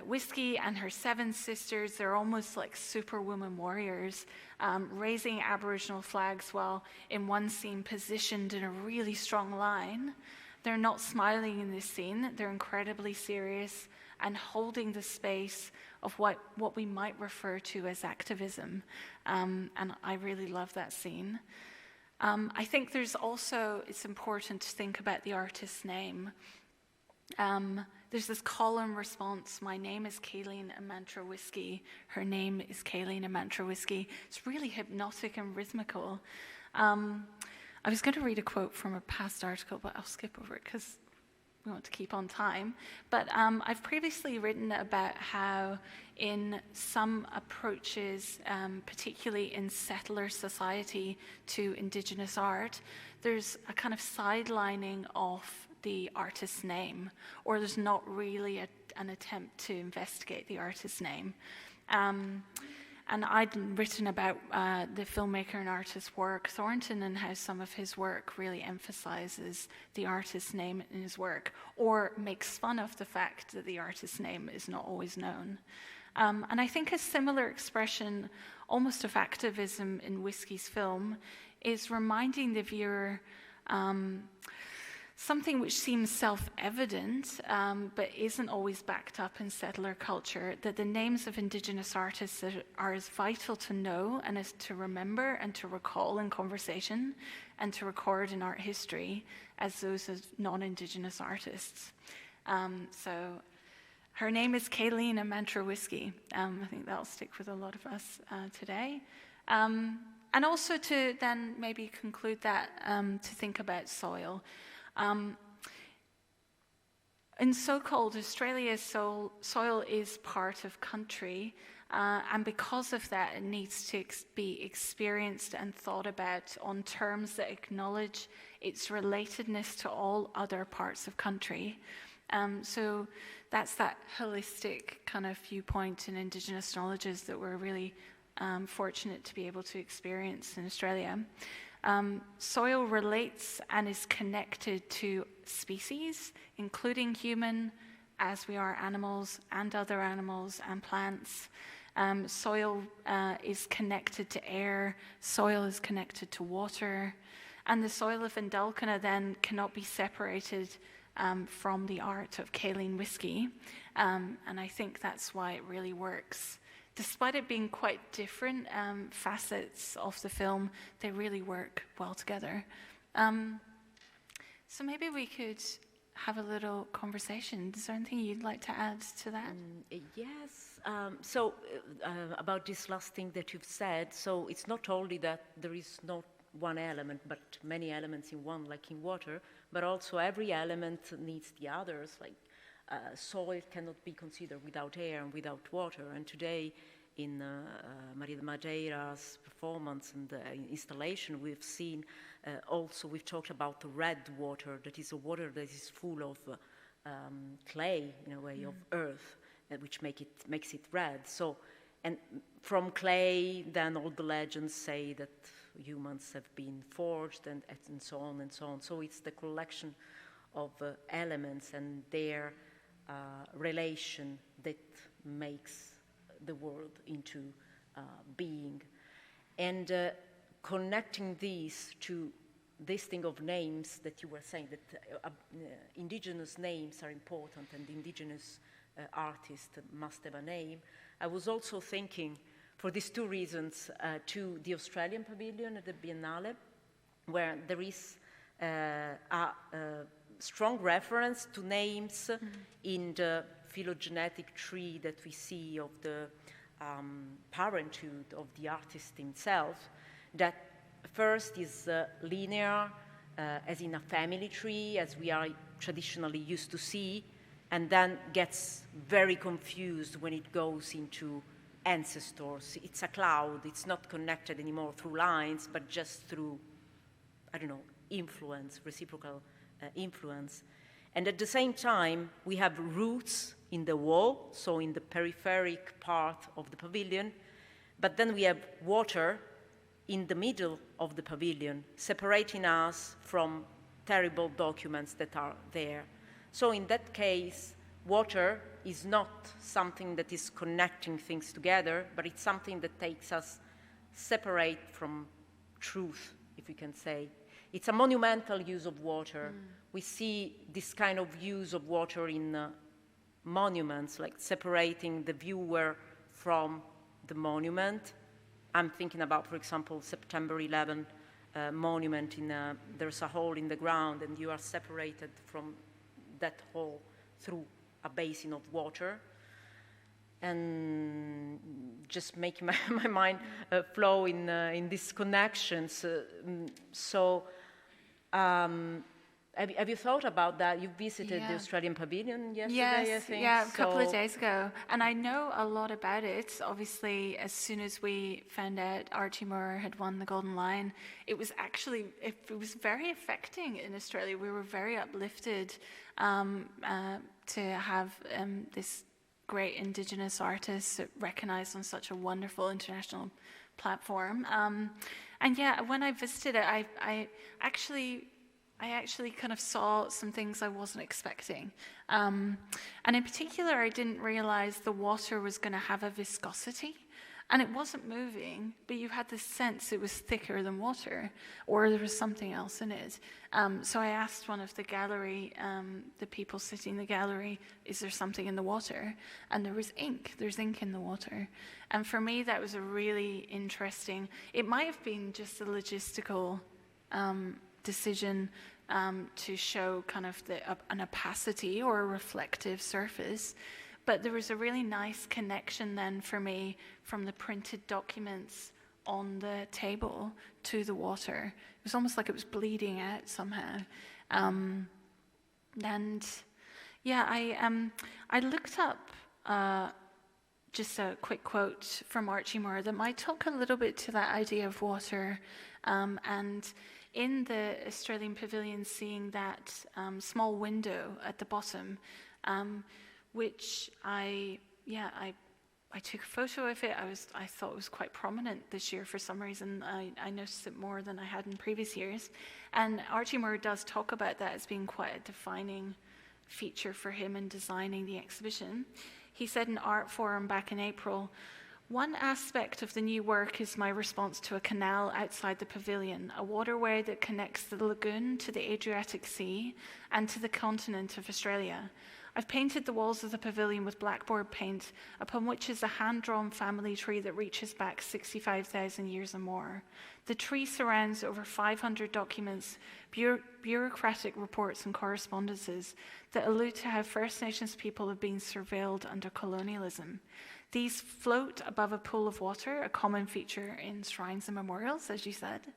Whiskey and her 7 sisters. They're almost like superwoman warriors, raising Aboriginal flags while in one scene positioned in a really strong line. They're not smiling in this scene. They're incredibly serious and holding the space of what we might refer to as activism. And I really love that scene. I think it's important to think about the artist's name. There's this call and response. My name is Kaylene Amantra Whiskey. Her name is Kaylene Amantra Whiskey. It's really hypnotic and rhythmical. I was going to read a quote from a past article, but I'll skip over it because we want to keep on time. But I've previously written about how in some approaches, particularly in settler society to Indigenous art, there's a kind of sidelining of the artist's name, or there's not really an attempt to investigate the artist's name. And I'd written about the filmmaker and artist Warwick Thornton and how some of his work really emphasizes the artist's name in his work, or makes fun of the fact that the artist's name is not always known. And I think a similar expression, almost of activism in Whiskey's film, is reminding the viewer something which seems self-evident, but isn't always backed up in settler culture, that the names of Indigenous artists are as vital to know and as to remember and to recall in conversation and to record in art history as those of non-Indigenous artists. So her name is Kaylene Amantra Whiskey. I think that'll stick with a lot of us today. And also to then maybe conclude that, to think about soil. In so-called Australia, soil is part of country, And because of that, it needs to be experienced and thought about on terms that acknowledge its relatedness to all other parts of country. So that's that holistic kind of viewpoint in Indigenous knowledges that we're really fortunate to be able to experience in Australia. Soil relates and is connected to species, including human, as we are animals and other animals and plants. Soil is connected to air, soil is connected to water, and the soil of Ndalkana then cannot be separated from the art of Kaylene whiskey, and I think that's why it really works. Despite it being quite different facets of the film, they really work well together. So maybe we could have a little conversation. Is there anything you'd like to add to that? Yes. About this last thing that you've said, so it's not only that there is not one element, but many elements in one, like in water, but also every element needs the others, like soil cannot be considered without air and without water. And today in Maria de Madeira's performance and installation, we've seen also, we've talked about the red water, that is a water that is full of clay, in a way, of earth, which makes it red. So, and from clay, then all the legends say that humans have been forged and so on and so on. So it's the collection of elements and their relation that makes the world into being. And connecting these to this thing of names that you were saying, that indigenous names are important and indigenous artists must have a name. I was also thinking, for these two reasons, to the Australian Pavilion at the Biennale, where there is a strong reference to names in the phylogenetic tree that we see of the parenthood of the artist himself, that first is linear, as in a family tree, as we are traditionally used to see, and then gets very confused when it goes into ancestors. It's a cloud. It's not connected anymore through lines, but just through, I don't know, influence, reciprocal influence. And at the same time, we have roots in the wall, so in the peripheric part of the pavilion, but then we have water in the middle of the pavilion, separating us from terrible documents that are there. So in that case, water is not something that is connecting things together, but it's something that takes us separate from truth, if we can say. It's a monumental use of water. We see this kind of use of water in monuments, like separating the viewer from the monument. I'm thinking about, for example, September 11 monument. There's a hole in the ground, and you are separated from that hole through a basin of water, and just making my mind flow in these connections. Have you thought about that? You visited the Australian Pavilion yesterday, I think? Yeah, a couple of days ago. And I know a lot about it. Obviously, as soon as we found out Archie Moore had won the Golden Lion, it was very affecting in Australia. We were very uplifted to have this great Indigenous artist recognised on such a wonderful international platform. And yeah, when I visited it, I actually kind of saw some things I wasn't expecting. And in particular, I didn't realize the water was going to have a viscosity. And it wasn't moving, but you had this sense it was thicker than water, or there was something else in it. So I asked one of the gallery, the people sitting in the gallery, is there something in the water? And there was ink. There's ink in the water. And for me, that was a really interesting, it might have been just a logistical decision to show kind of an opacity or a reflective surface. But there was a really nice connection then for me from the printed documents on the table to the water. It was almost like it was bleeding out somehow. And yeah, I looked up just a quick quote from Archie Moore that might talk a little bit to that idea of water. And in the Australian Pavilion, seeing that small window at the bottom, which I took a photo of it. I thought it was quite prominent this year for some reason. I noticed it more than I had in previous years. And Archie Moore does talk about that as being quite a defining feature for him in designing the exhibition. He said in Art Forum back in April, "One aspect of the new work is my response to a canal outside the pavilion, a waterway that connects the lagoon to the Adriatic Sea and to the continent of Australia. I've painted the walls of the pavilion with blackboard paint, upon which is a hand-drawn family tree that reaches back 65,000 years or more. The tree surrounds over 500 documents, bureaucratic reports and correspondences that allude to how First Nations people have been surveilled under colonialism. These float above a pool of water, a common feature in shrines and memorials, as you said,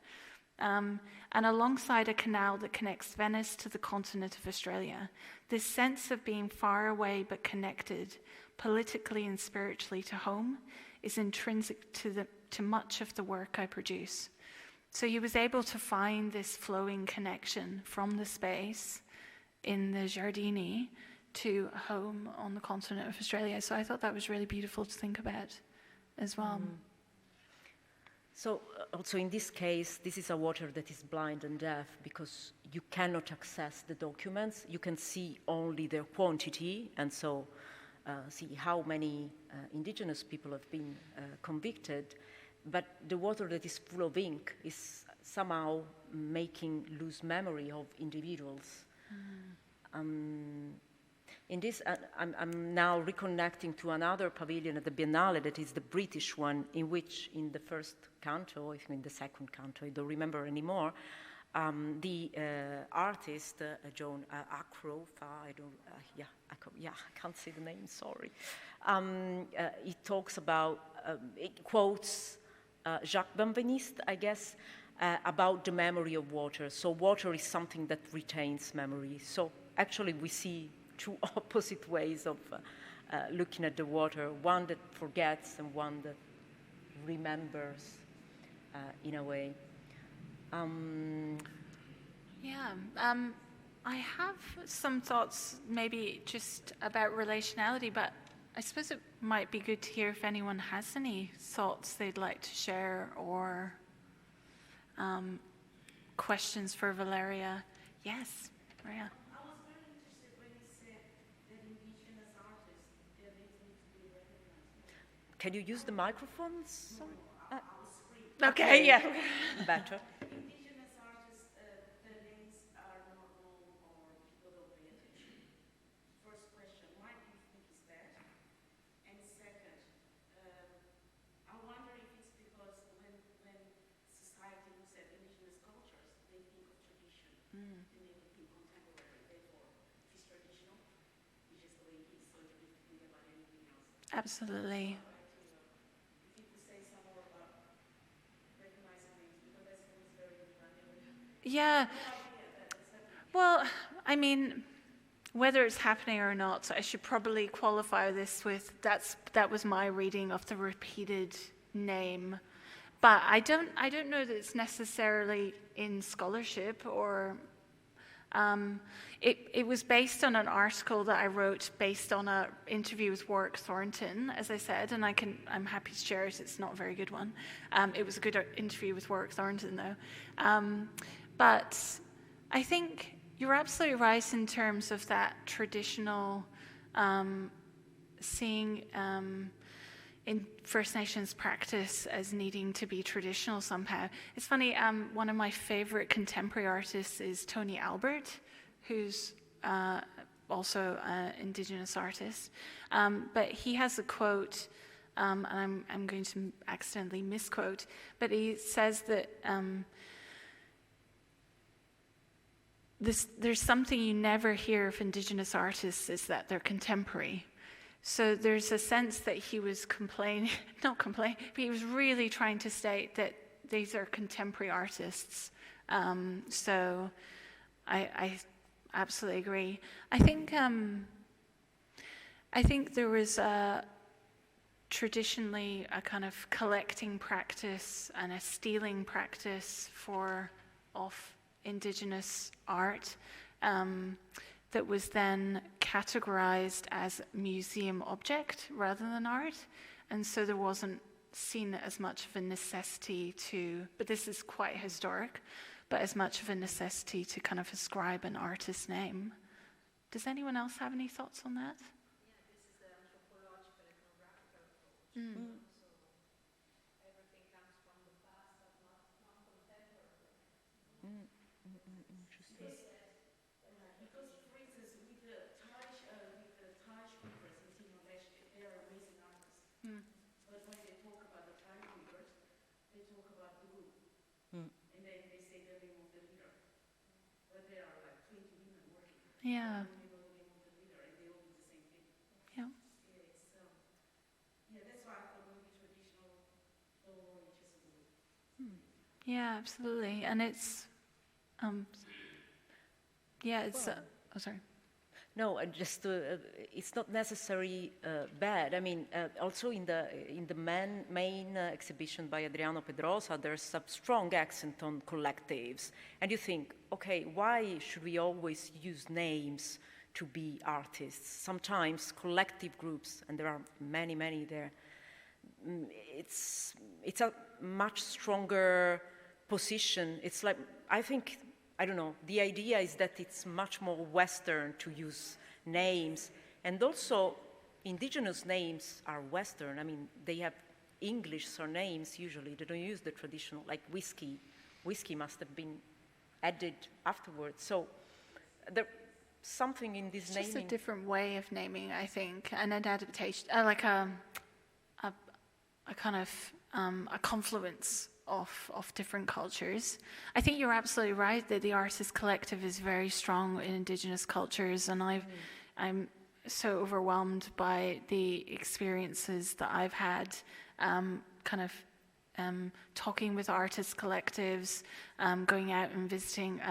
and alongside a canal that connects Venice to the continent of Australia. This sense of being far away but connected, politically and spiritually, to home is intrinsic to much of the work I produce." So he was able to find this flowing connection from the space in the Giardini to home on the continent of Australia. So I thought that was really beautiful to think about as well. So also in this case, this is a water that is blind and deaf because you cannot access the documents. You can see only their quantity, and so see how many indigenous people have been convicted. But the water that is full of ink is somehow making lose memory of individuals. In this, I'm now reconnecting to another pavilion at the Biennale that is the British one, in which in the first canto, I think in the second canto, I don't remember anymore, the artist, John Acrofa, I can't say the name, sorry. He talks about, it quotes Jacques Benveniste, I guess, about the memory of water. So water is something that retains memory. So actually we see two opposite ways of looking at the water, one that forgets and one that remembers in a way. I have some thoughts maybe just about relationality, but I suppose it might be good to hear if anyone has any thoughts they'd like to share or questions for Valeria. Yes, Maria. Can you use the microphone? Sorry. Okay, yeah. Better. Indigenous artists, their names are not known or people don't pay attention. First question, why do you think is that? And second, I wonder if it's because when society looks at indigenous cultures, they think of tradition and they don't think contemporary. Therefore, if it's traditional, it's just the way it is, so you don't think about anything else. Absolutely. Yeah. Well, I mean, whether it's happening or not, I should probably qualify this with that was my reading of the repeated name. But I don't know that it's necessarily in scholarship or it was based on an article that I wrote based on an interview with Warwick Thornton, as I said, and I'm happy to share it. It's not a very good one. It was a good interview with Warwick Thornton, though. But I think you're absolutely right in terms of that traditional seeing in First Nations practice as needing to be traditional somehow. It's funny, one of my favorite contemporary artists is Tony Albert, who's also an Indigenous artist. But he has a quote, and I'm going to accidentally misquote, but he says that there's something you never hear of Indigenous artists is that they're contemporary. So there's a sense that he was but he was really trying to state that these are contemporary artists. So I absolutely agree. I think there was traditionally a kind of collecting practice and a stealing practice of indigenous art that was then categorized as museum object rather than art. And so there wasn't seen as much of a necessity to, but this is quite historic, but as much of a necessity to kind of ascribe an artist's name. Does anyone else have any thoughts on that? So everything comes from the past, but not contemporary. Interesting. Because, for instance, with the Thai weavers in Timor-Leste, they are amazing artists. But when they talk about the Thai weavers, they talk about the group. And then they say the name of the leader. But there are like 20 women working. Yeah. They know the name of the leader, and they all do the same thing. Yeah. That's why I thought maybe traditional don't worry just a little. Yeah, absolutely. And it's, oh, sorry. No, just it's not necessarily bad. I mean, also in the main exhibition by Adriano Pedrosa, there's some strong accent on collectives, and you think, okay, why should we always use names to be artists? Sometimes collective groups, and there are many there. It's a much stronger position. It's like, I don't know, the idea is that it's much more Western to use names, and also indigenous names are Western. I mean, they have English surnames usually. They don't use the traditional, like whiskey. Whiskey must have been added afterwards. So there's something in this naming. It's just a different way of naming, I think, and an adaptation, like a kind of a confluence of different cultures. I think you're absolutely right that the artist collective is very strong in indigenous cultures, and I'm so overwhelmed by the experiences that I've had talking with artist collectives, going out and visiting.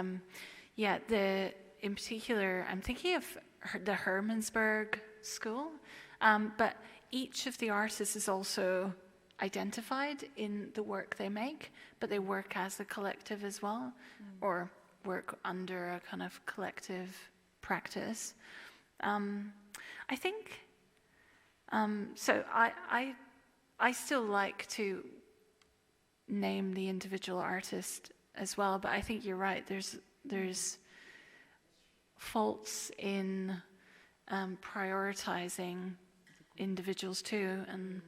In particular, I'm thinking of the Hermannsburg School, but each of the artists is also identified in the work they make, but they work as a collective as well, or work under a kind of collective practice. I think, so I still like to name the individual artist as well, but I think you're right, there's faults in prioritizing individuals too, and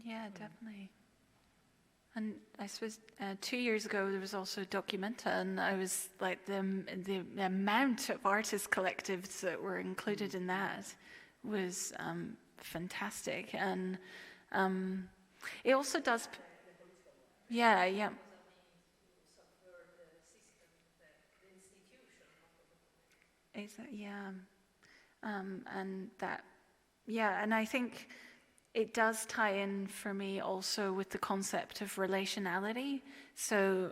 yeah, definitely. And I suppose 2 years ago there was also Documenta, and I was like the amount of artist collectives that were included in that was fantastic, and it also does. Yeah. And that, and I think it does tie in for me also with the concept of relationality. So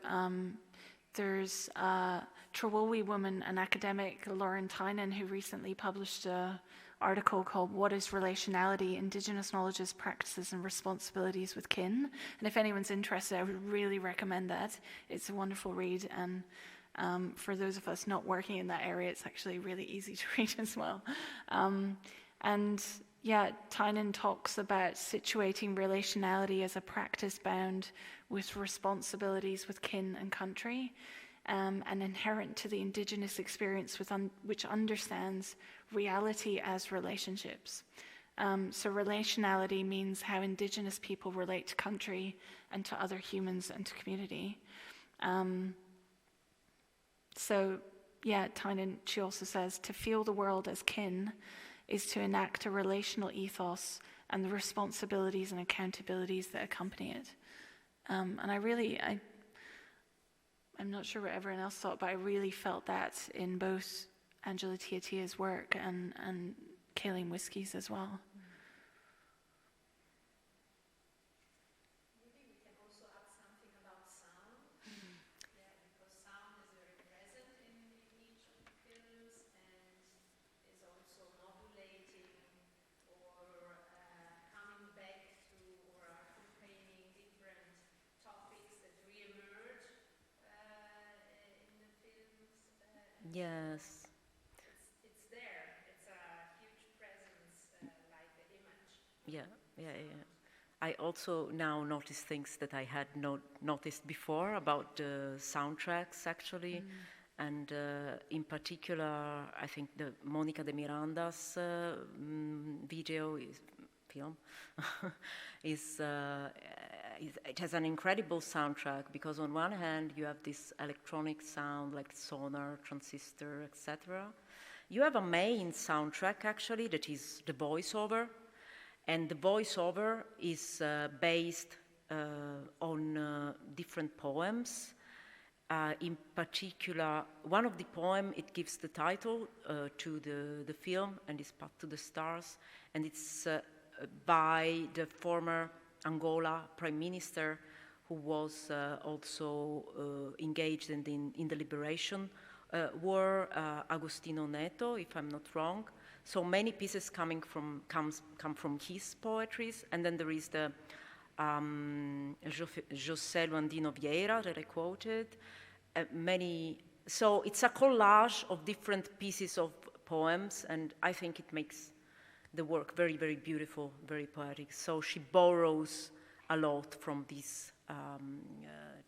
there's a Trowolwi woman, an academic, Lauren Tynan, who recently published an article called "What is Relationality? Indigenous Knowledges, Practices and Responsibilities with Kin." And if anyone's interested, I would really recommend that. It's a wonderful read, and for those of us not working in that area, it's actually really easy to read as well. Tynan talks about situating relationality as a practice bound with responsibilities with kin and country, and inherent to the Indigenous experience which understands reality as relationships. So relationality means how Indigenous people relate to country and to other humans and to community. Tynan, she also says, to feel the world as kin is to enact a relational ethos and the responsibilities and accountabilities that accompany it. And I'm not sure what everyone else thought, but I really felt that in both Angela Tiatia's work and Kaylene Whiskey's as well. Yes. It's there. It's a huge presence, like the image. Yeah. I also now notice things that I had not noticed before about the soundtracks, actually. And in particular, I think the Mónica de Miranda's film it has an incredible soundtrack, because on one hand you have this electronic sound like sonar, transistor, etc. You have a main soundtrack actually that is the voiceover, and the voiceover is based on different poems. In particular, one of the poems, it gives the title to the film, and it's Path to the Stars, and it's by the former Angola Prime Minister, who was also engaged in the liberation war, Agostinho Neto, if I'm not wrong. So many pieces come from his poetries, and then there is the José Luandino Vieira that I quoted. So it's a collage of different pieces of poems, and I think it makes the work very, very beautiful, very poetic. So she borrows a lot from these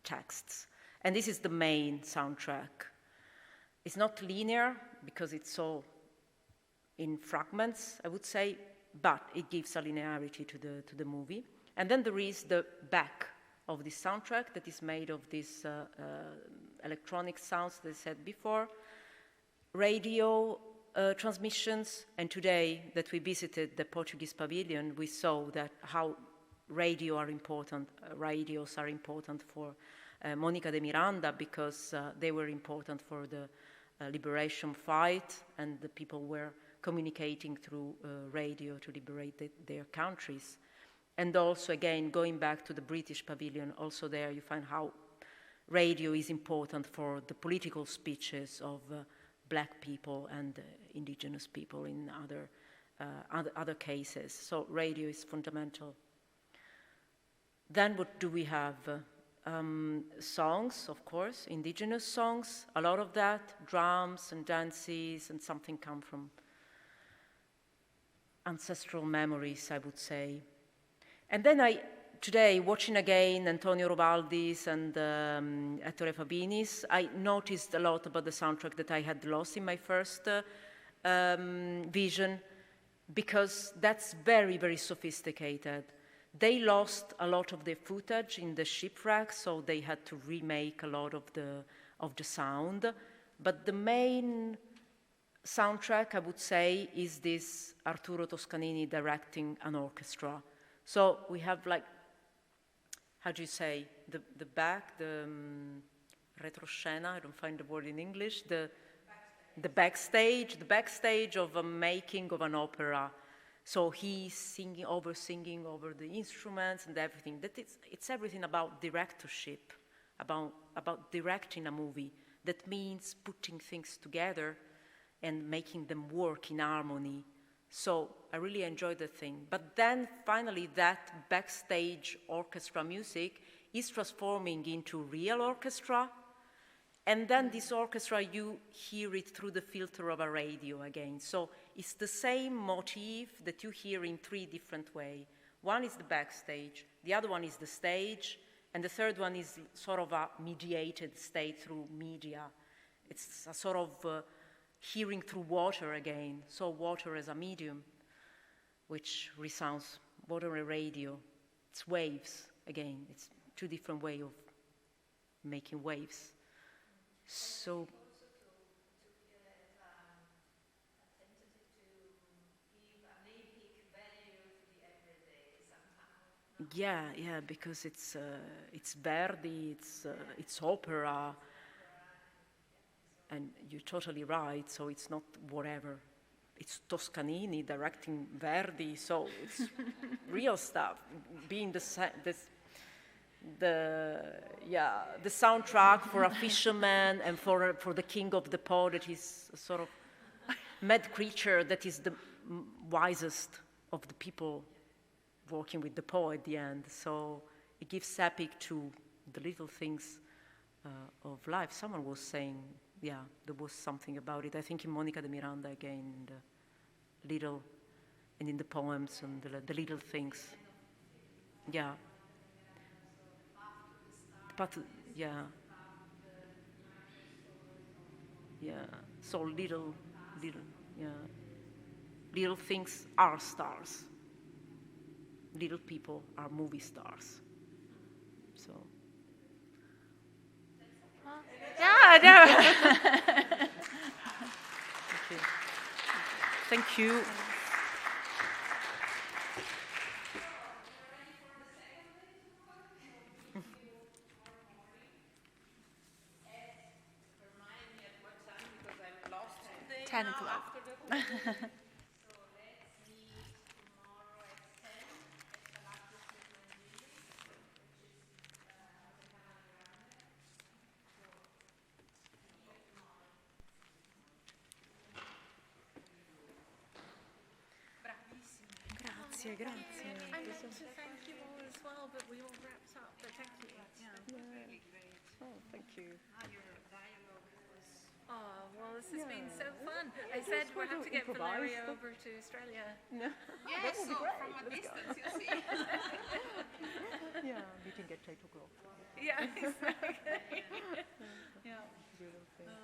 texts. And this is the main soundtrack. It's not linear because it's so in fragments, I would say, but it gives a linearity to the movie. And then there is the back of this soundtrack that is made of these electronic sounds that I said before, radio transmissions, and today that we visited the Portuguese pavilion, we saw that how radios are important for Mónica de Miranda, because they were important for the liberation fight, and the people were communicating through radio to liberate their countries. And also, again, going back to the British pavilion, also there you find how radio is important for the political speeches of Black people and indigenous people in other cases. So radio is fundamental. Then what do we have? Songs, of course, indigenous songs, a lot of that, drums and dances, and something come from ancestral memories, I would say. And then today, watching again Antonio Rovaldi's and Ettore Favini's, I noticed a lot about the soundtrack that I had lost in my first vision, because that's very, very sophisticated. They lost a lot of their footage in the shipwreck, so they had to remake a lot of the sound. But the main soundtrack, I would say, is this Arturo Toscanini directing an orchestra. So we have like, how do you say, the back, the retroscena, I don't find the word in English, the backstage of a making of an opera. So he's singing over the instruments and everything. That it's everything about directorship, about directing a movie. That means putting things together and making them work in harmony. So I really enjoyed the thing. But then finally that backstage orchestra music is transforming into real orchestra. And then this orchestra, you hear it through the filter of a radio again. So it's the same motif that you hear in 3 different ways. One is the backstage, the other one is the stage, and the third one is sort of a mediated state through media. It's a sort of hearing through water again. So water as a medium, which resounds, water and radio. It's waves again. It's 2 different ways of making waves. So yeah, because it's Verdi, it's opera, and you're totally right. So it's not whatever. It's Toscanini directing Verdi, so it's real stuff. Being the soundtrack for a fisherman and for the king of the po, that is a sort of mad creature that is the wisest of the people working with the po at the end. So it gives epic to the little things of life. Someone was saying, yeah, there was something about it. I think in Mónica de Miranda again, the little, and in the poems and the little things. Yeah. But yeah, so little, little things are stars. Little people are movie stars. So. Yeah, no. Thank you. Grazie. I meant to thank you all as well, but we all wrapped up. But thank you. Yeah. Really great. Oh, thank you. Your dialogue was. Oh, well, this has been so fun. I said we'll have to get Valeria over to Australia. No. Yes, so from a distance, you see. Yeah, meeting at 8 o'clock. Yeah, exactly. Yeah. Beautiful.